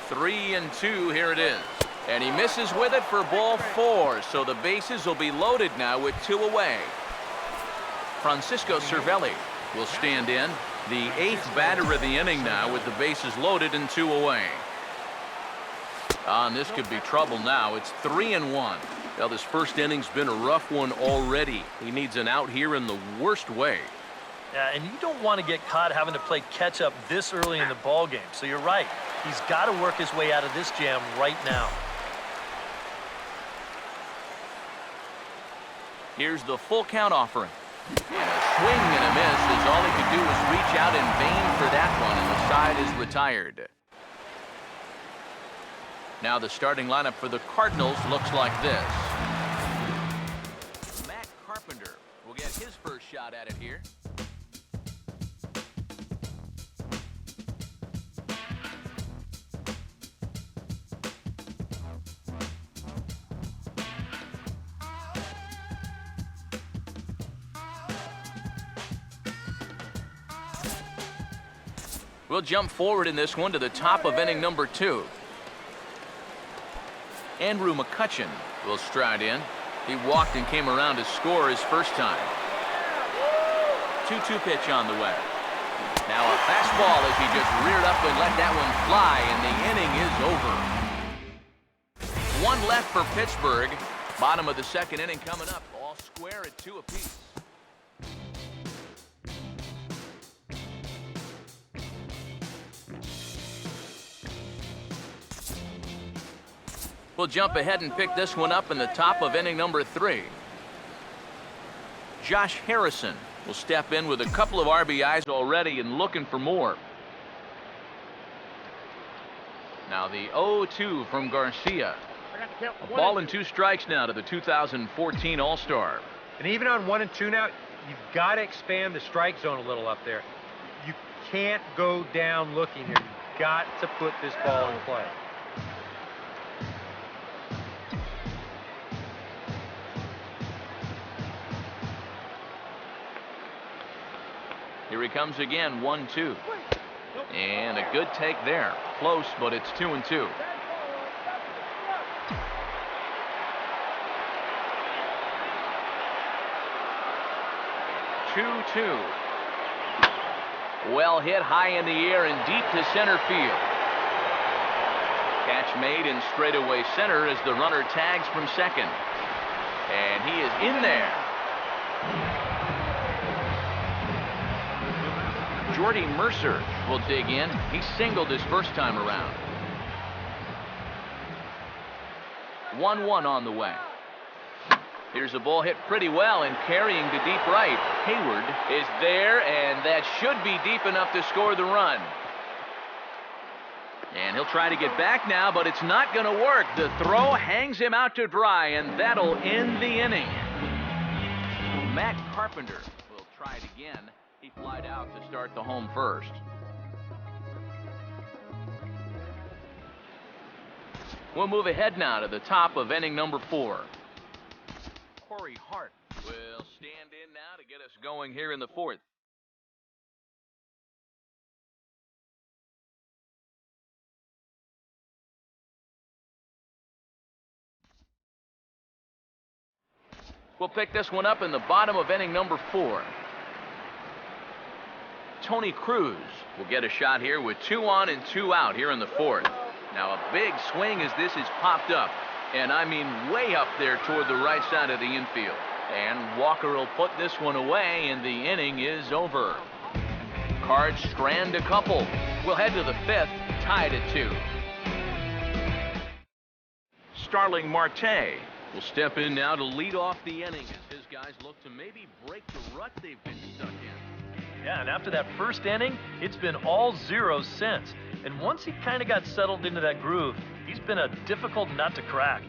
3-2, here it is. And he misses with it for ball 4, so the bases will be loaded now with 2 away. Francisco Cervelli will stand in, the 8th batter of the inning now with the bases loaded and 2 away. And this could be trouble now. It's 3-1. Well, this first inning's been a rough one already. He needs an out here in the worst way. Yeah, and you don't want to get caught having to play catch-up this early in the ball game. So you're right. He's got to work his way out of this jam right now. Here's the full count offering. And a swing and a miss as all he could do was reach out in vain for that one, and the side is retired. Now the starting lineup for the Cardinals looks like this. Matt Carpenter will get his first shot at it here. We'll jump forward in this one to the top of inning number 2. Andrew McCutchen will stride in. He walked and came around to score his first time. 2-2 pitch on the way. Now a fastball as he just reared up and let that one fly, and the inning is over. 1 left for Pittsburgh. Bottom of the second inning coming up. All square at 2 apiece. We'll jump ahead and pick this one up in the top of inning number 3. Josh Harrison will step in with a couple of RBIs already and looking for more. Now the 0-2 from Garcia. A ball and 2 strikes now to the 2014 All-Star. And even on 1 and 2 now, you've got to expand the strike zone a little up there. You can't go down looking here. You've got to put this ball in play. Here he comes again, 1-2. And a good take there. Close, but it's 2-2. 2-2. Well hit high in the air and deep to center field. Catch made in straightaway center as the runner tags from second. And he is in there. Jordy Mercer will dig in. He singled his first time around. 1-1 on the way. Here's a ball hit pretty well and carrying to deep right. Hayward is there, and that should be deep enough to score the run. And he'll try to get back now, but it's not going to work. The throw hangs him out to dry, and that'll end the inning. Matt Carpenter will try it again. He flied out to start the home first. We'll move ahead now to the top of inning number 4. Corey Hart will stand in now to get us going here in the 4th. We'll pick this one up in the bottom of inning number 4. Tony Cruz will get a shot here with 2 on and 2 out here in the 4th. Now a big swing as this is popped up. And I mean way up there toward the right side of the infield. And Walker will put this one away, and the inning is over. Cards strand a couple. We'll head to the 5th, tied at 2. Starling Marte will step in now to lead off the inning as his guys look to maybe break the rut they've been stuck in. Yeah, and after that first inning, it's been all zeros since. And once he kind of got settled into that groove, he's been a difficult nut to crack.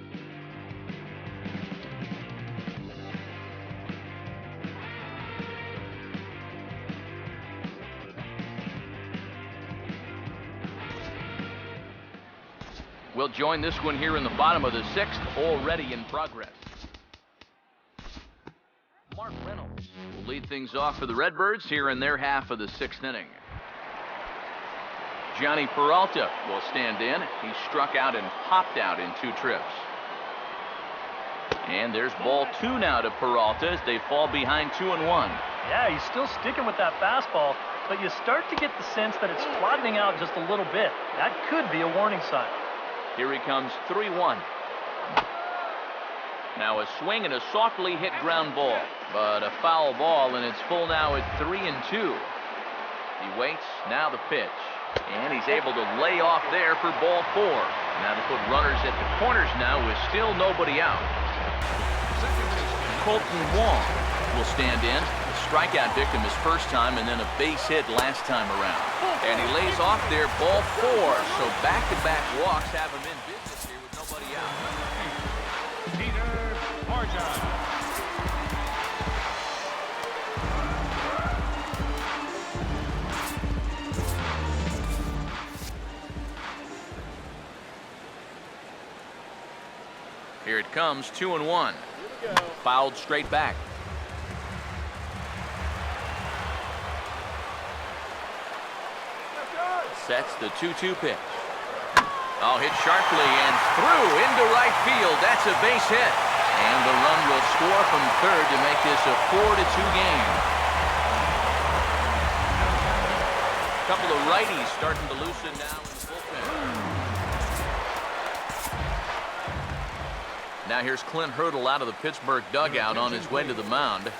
We'll join this one here in the bottom of the 6th, already in progress. Mark Reynolds will lead things off for the Redbirds here in their half of the 6th inning. Johnny Peralta will stand in. He struck out and popped out in 2 trips. And there's ball 2 now to Peralta as they fall behind 2-1. Yeah, he's still sticking with that fastball, but you start to get the sense that it's flattening out just a little bit. That could be a warning sign. Here he comes, 3-1. Now a swing and a softly hit ground ball, but a foul ball, and it's full now at 3-2. He waits, now the pitch, and he's able to lay off there for ball 4. Now to put runners at the corners now with still nobody out. Colton Wong will stand in. Strikeout victim his first time, and then a base hit last time around. And he lays off there, ball 4. So back-to-back walks have him in business here with nobody out. Peter Marjan. Here it comes, 2-1. Fouled straight back. Sets the 2-2 pitch. Oh, hit sharply and through into right field. That's a base hit. And the run will score from third to make this a 4-2 game. A couple of righties starting to loosen now in the bullpen. Now here's Clint Hurdle out of the Pittsburgh dugout on his way to the mound.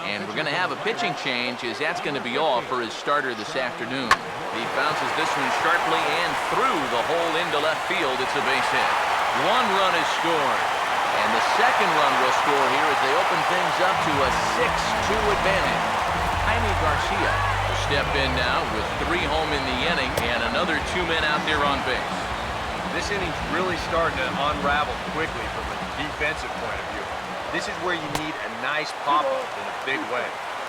And we're going to have a pitching change, as that's going to be all for his starter this afternoon. He bounces this one sharply and through the hole into left field. It's a base hit. 1 run is scored. And the second run will score here as they open things up to a 6-2 advantage. Jaime Garcia will step in now with 3 home in the inning and another 2 men out there on base. This inning's really starting to unravel quickly from a defensive point of view. This is where you need a nice pop-up in a big way.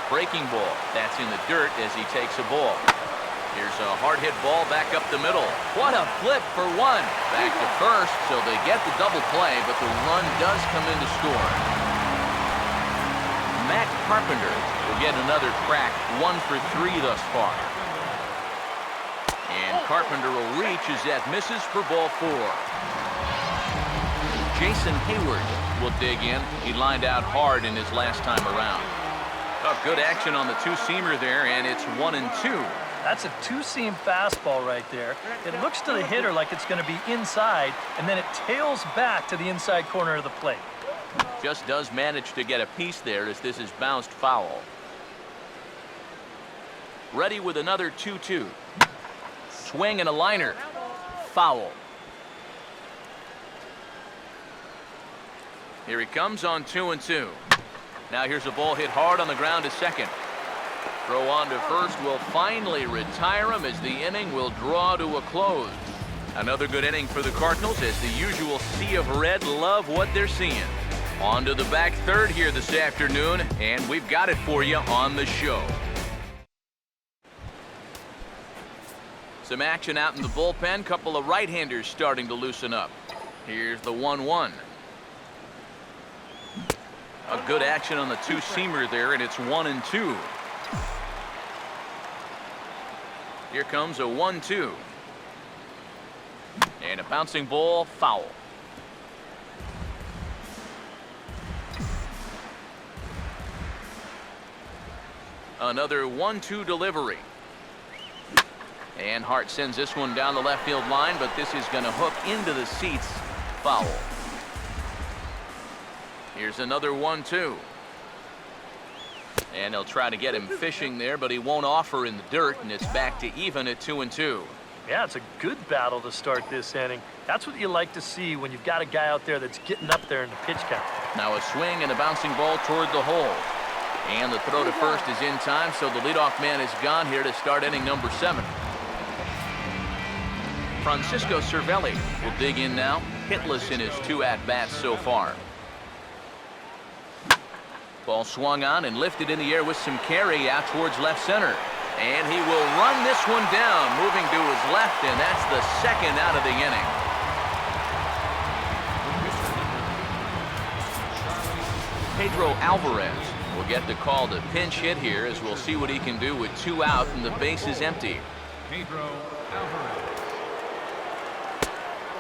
Breaking ball. That's in the dirt as he takes a ball. Here's a hard-hit ball back up the middle. What a flip for 1. Back to first, so they get the double play, but the run does come in to score. Matt Carpenter will get another crack, 1 for 3 thus far. And Carpenter will reach as that misses for ball 4. Jason Hayward will dig in. He lined out hard in his last time around. Oh, good action on the 2-seamer there, and it's 1-2. That's a 2-seam fastball right there. It looks to the hitter like it's going to be inside, and then it tails back to the inside corner of the plate. Just does manage to get a piece there as this is bounced foul. Ready with another 2-2. Swing and a liner. Foul. Here he comes on 2-2. Now here's a ball hit hard on the ground to second. Throw on to first will finally retire him as the inning will draw to a close. Another good inning for the Cardinals as the usual sea of red love what they're seeing. On to the back third here this afternoon, and we've got it for you on the show. Some action out in the bullpen. Couple of right-handers starting to loosen up. Here's the 1-1. A good action on the 2-seamer there, and it's 1-2. Here comes a 1-2. And a bouncing ball, foul. Another 1-2 delivery. And Hart sends this one down the left field line, but this is going to hook into the seats. Foul. Here's another 1-2. And they'll try to get him fishing there, but he won't offer in the dirt, and it's back to even at 2-2. Yeah, it's a good battle to start this inning. That's what you like to see when you've got a guy out there that's getting up there in the pitch count. Now a swing and a bouncing ball toward the hole. And the throw to first is in time, so the leadoff man is gone here to start inning number 7. Francisco Cervelli will dig in now, hitless in his 2 at-bats so far. Ball swung on and lifted in the air with some carry out towards left center. And he will run this one down, moving to his left, and that's the second out of the inning. Pedro Alvarez will get the call to pinch hit here, as we'll see what he can do with 2 out and the base is empty. Pedro Alvarez.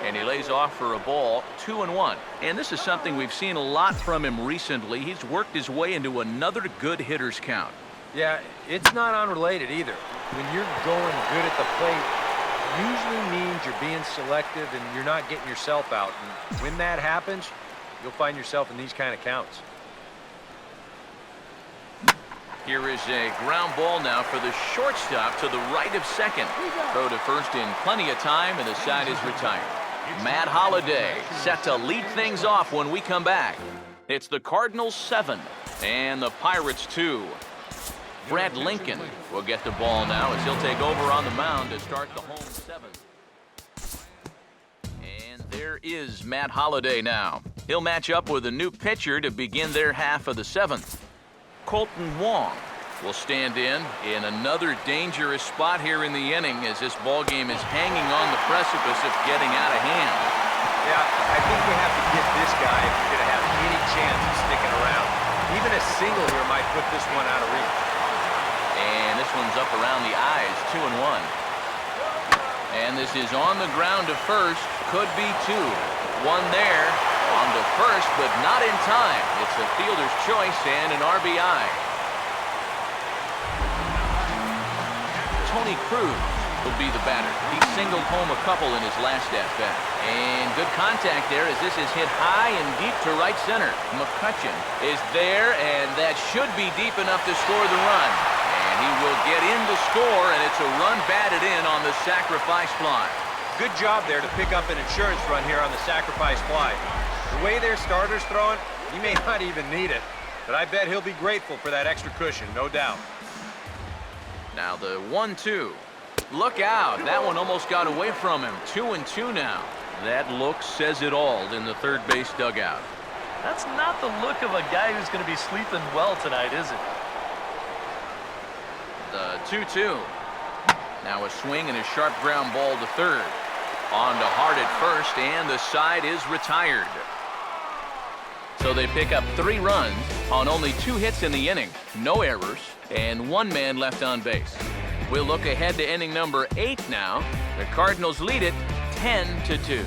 And he lays off for a ball, 2-1. And this is something we've seen a lot from him recently. He's worked his way into another good hitter's count. Yeah, it's not unrelated either. When you're going good at the plate, usually means you're being selective and you're not getting yourself out. And when that happens, you'll find yourself in these kind of counts. Here is a ground ball now for the shortstop to the right of second. Throw to first in plenty of time, and the side is retired. Matt Holliday set to lead things off when we come back. It's the Cardinals 7 and the Pirates 2. Brad Lincoln will get the ball now as he'll take over on the mound to start the home 7th. And there is Matt Holliday now. He'll match up with a new pitcher to begin their half of the 7th. Colton Wong will stand in another dangerous spot here in the inning as this ball game is hanging on the precipice of getting out of hand. Yeah, I think we have to get this guy if we're going to have any chance of sticking around. Even a single here might put this one out of reach. And this one's up around the eyes, 2-1. And this is on the ground to first, could be 2. One there, on to first, but not in time. It's a fielder's choice and an RBI. Tony Cruz will be the batter. He singled home a couple in his last at-bat. And good contact there as this is hit high and deep to right center. McCutcheon is there, and that should be deep enough to score the run. And he will get in to score, and it's a run batted in on the sacrifice fly. Good job there to pick up an insurance run here on the sacrifice fly. The way their starter's throwing, he may not even need it, but I bet he'll be grateful for that extra cushion, no doubt. Now the 1-2. Look out. That one almost got away from him. 2-2 now. That look says it all in the third base dugout. That's not the look of a guy who's going to be sleeping well tonight, is it? The 2-2. Now a swing and a sharp ground ball to third. On to Hart at first, and the side is retired. So they pick up 3 runs on only 2 hits in the inning, no errors, and 1 man left on base. We'll look ahead to inning number 8 now. The Cardinals lead it 10-2.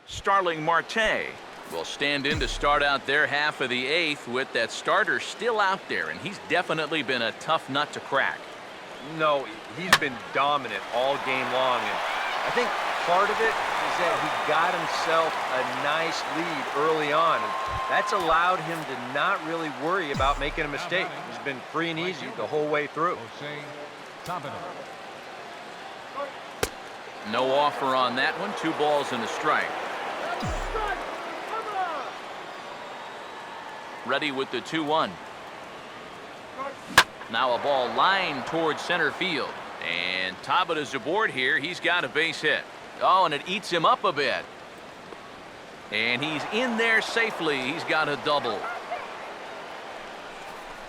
Starling Marte will stand in to start out their half of the 8th with that starter still out there, and he's definitely been a tough nut to crack. No, he's been dominant all game long, and I think part of it is that he got himself a nice lead early on, and that's allowed him to not really worry about making a mistake. He's been free and easy the whole way through. No offer on that one. 2 balls and a strike. Ready with the 2-1. Now a ball lined towards center field. And Tabata's aboard here. He's got a base hit. Oh, and it eats him up a bit. And he's in there safely. He's got a double.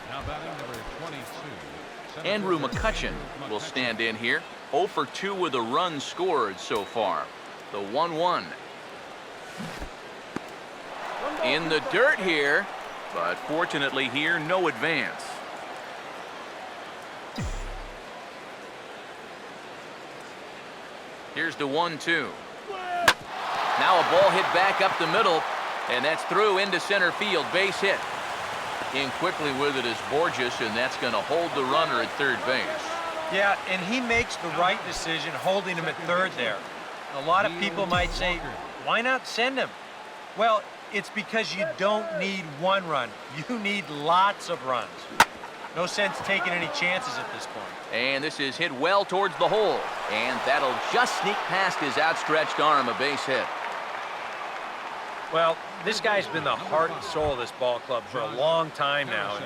Now batting number 22. Andrew McCutcheon will stand in here. 0 for 2 with a run scored so far. The 1-1. In the dirt here, but fortunately here, no advance. Here's the 1-2. Now a ball hit back up the middle, and that's through into center field. Base hit. In quickly with it is Borges, and that's going to hold the runner at third base. Yeah, and he makes the right decision holding him at third there. A lot of people might say, why not send him? Well, It's because you don't need one run. You need lots of runs. No sense taking any chances at this point. And this is hit well towards the hole. And that'll just sneak past his outstretched arm, a base hit. Well, this guy's been the heart and soul of this ball club for a long time now. And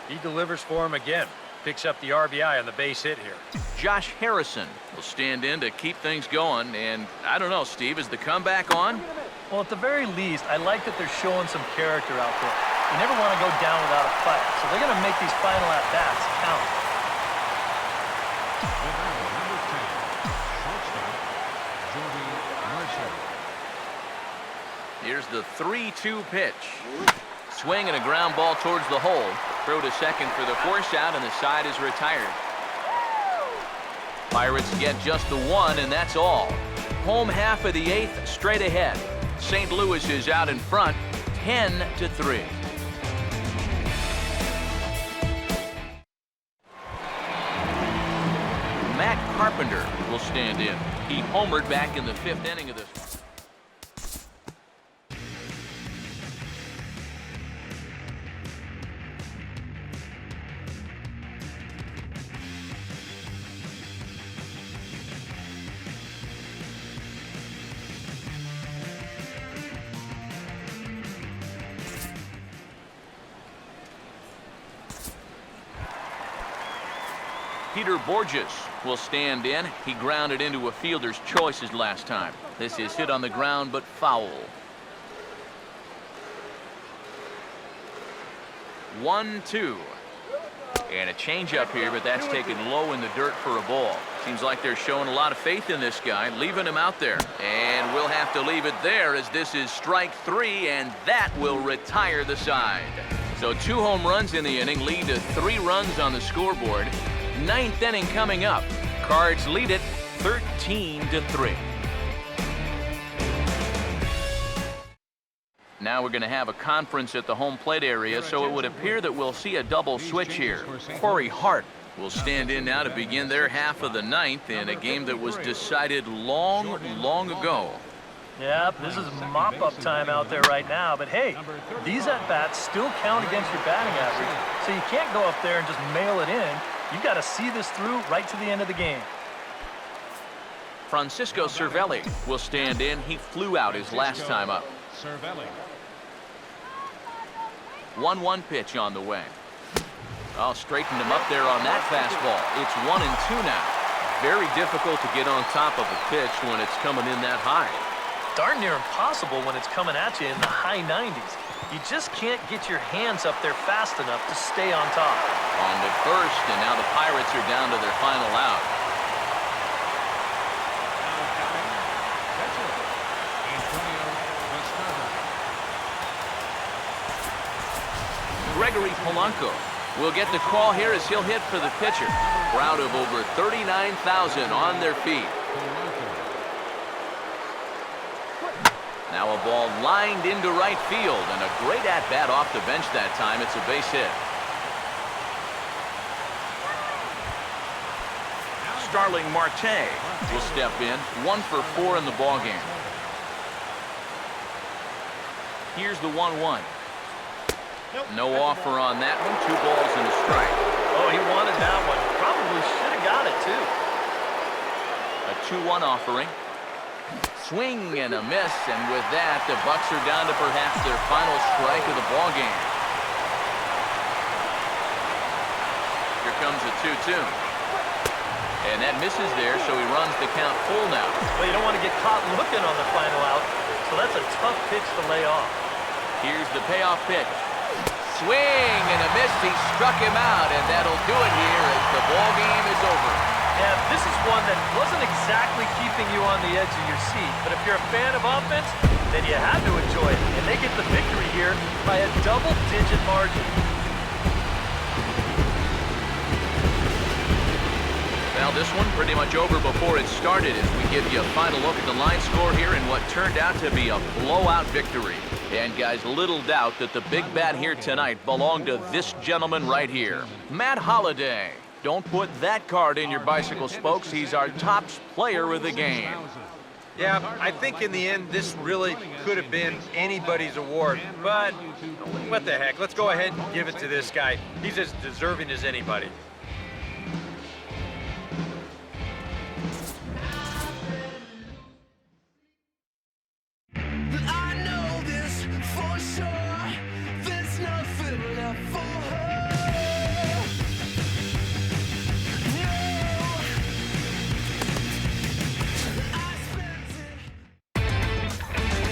he delivers for him again. Picks up the RBI on the base hit here. Josh Harrison will stand in to keep things going. And I don't know, Steve, is the comeback on? Well, at the very least, I like that they're showing some character out there. You never want to go down without a fight, so they're going to make these final at-bats count. Here's the 3-2 pitch. Swing and a ground ball towards the hole. Throw to second for the force out, and the side is retired. Pirates get just the one, and that's all. Home half of the eighth, straight ahead. St. Louis is out in front, 10-3. Matt Carpenter will stand in. He homered back in the fifth inning of this. Peter Borges will stand in. He grounded into a fielder's choice his last time. This is hit on the ground, but foul. 1-2. And a changeup here, but that's taken low in the dirt for a ball. Seems like they're showing a lot of faith in this guy, leaving him out there. And we'll have to leave it there as this is strike three, and that will retire the side. So 2 home runs in the inning lead to 3 runs on the scoreboard. 9th inning coming up. Cards lead it 13-3. Now we're going to have a conference at the home plate area, so it would appear that we'll see a double switch here. Corey Hart will stand in now to begin their half of the 9th in a game that was decided long ago. Yep, this is mop-up time out there right now, but hey, these at-bats still count against your batting average, so you can't go up there and just mail it in. You've got to see this through right to the end of the game. Francisco Cervelli will stand in. He flew out his last time up. 1-1 pitch on the way. Oh, straightened him up there on that fastball. It's 1-2 now. Very difficult to get on top of a pitch when it's coming in that high. Darn near impossible when it's coming at you in the high 90s. You just can't get your hands up there fast enough to stay on top. On to first, and now the Pirates are down to their final out. Gregory Polanco will get the call here as he'll hit for the pitcher. Crowd of over 39,000 on their feet. Now a ball lined into right field, and a great at-bat off the bench that time. It's a base hit. Starling Marte will step in, 1 for 4 in the ballgame. Here's the 1-1. No offer on that one. 2 balls and a strike. Oh, he wanted that one. Probably should have got it, too. A 2-1 offering. Swing and a miss, and with that, the Bucks are down to perhaps their final strike of the ballgame. Here comes a 2-2. And that misses there, so he runs the count full now. Well, you don't want to get caught looking on the final out, so that's a tough pitch to lay off. Here's the payoff pitch. Swing and a miss. He struck him out, and that'll do it here as the ball game is over. Yeah, this is one that wasn't exactly keeping you on the edge of your seat, but if you're a fan of offense, then you had to enjoy it, and they get the victory here by a double-digit margin. Well, this one pretty much over before it started as we give you a final look at the line score here in what turned out to be a blowout victory. And guys, little doubt that the big bat here tonight belonged to this gentleman right here, Matt Holliday. Don't put that card in your bicycle spokes. He's our top player of the game. Yeah, I think in the end, this really could have been anybody's award, but what the heck? Let's go ahead and give it to this guy. He's as deserving as anybody. I know this for sure. There's nothing left for her. No. I spent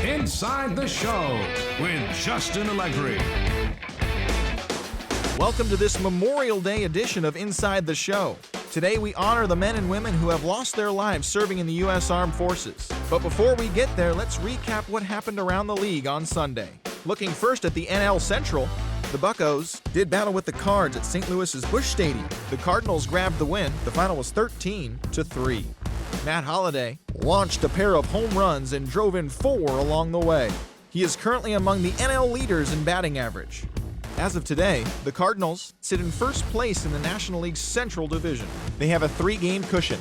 it. Inside the Show with Justin Allegri. Welcome to this Memorial Day edition of Inside the Show. Today we honor the men and women who have lost their lives serving in the U.S. Armed Forces. But before we get there, let's recap what happened around the league on Sunday. Looking first at the NL Central, the Buccos did battle with the Cards at St. Louis's Busch Stadium. The Cardinals grabbed the win. The final was 13-3. Matt Holliday launched a pair of home runs and drove in 4 along the way. He is currently among the NL leaders in batting average. As of today, the Cardinals sit in first place in the National League's Central Division. They have a 3-game cushion.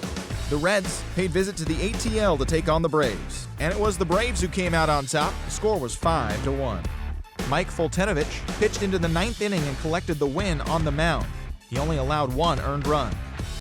The Reds paid visit to the ATL to take on the Braves, and it was the Braves who came out on top. The score was 5-1. Mike Foltynewicz pitched into the 9th inning and collected the win on the mound. He only allowed 1 earned run.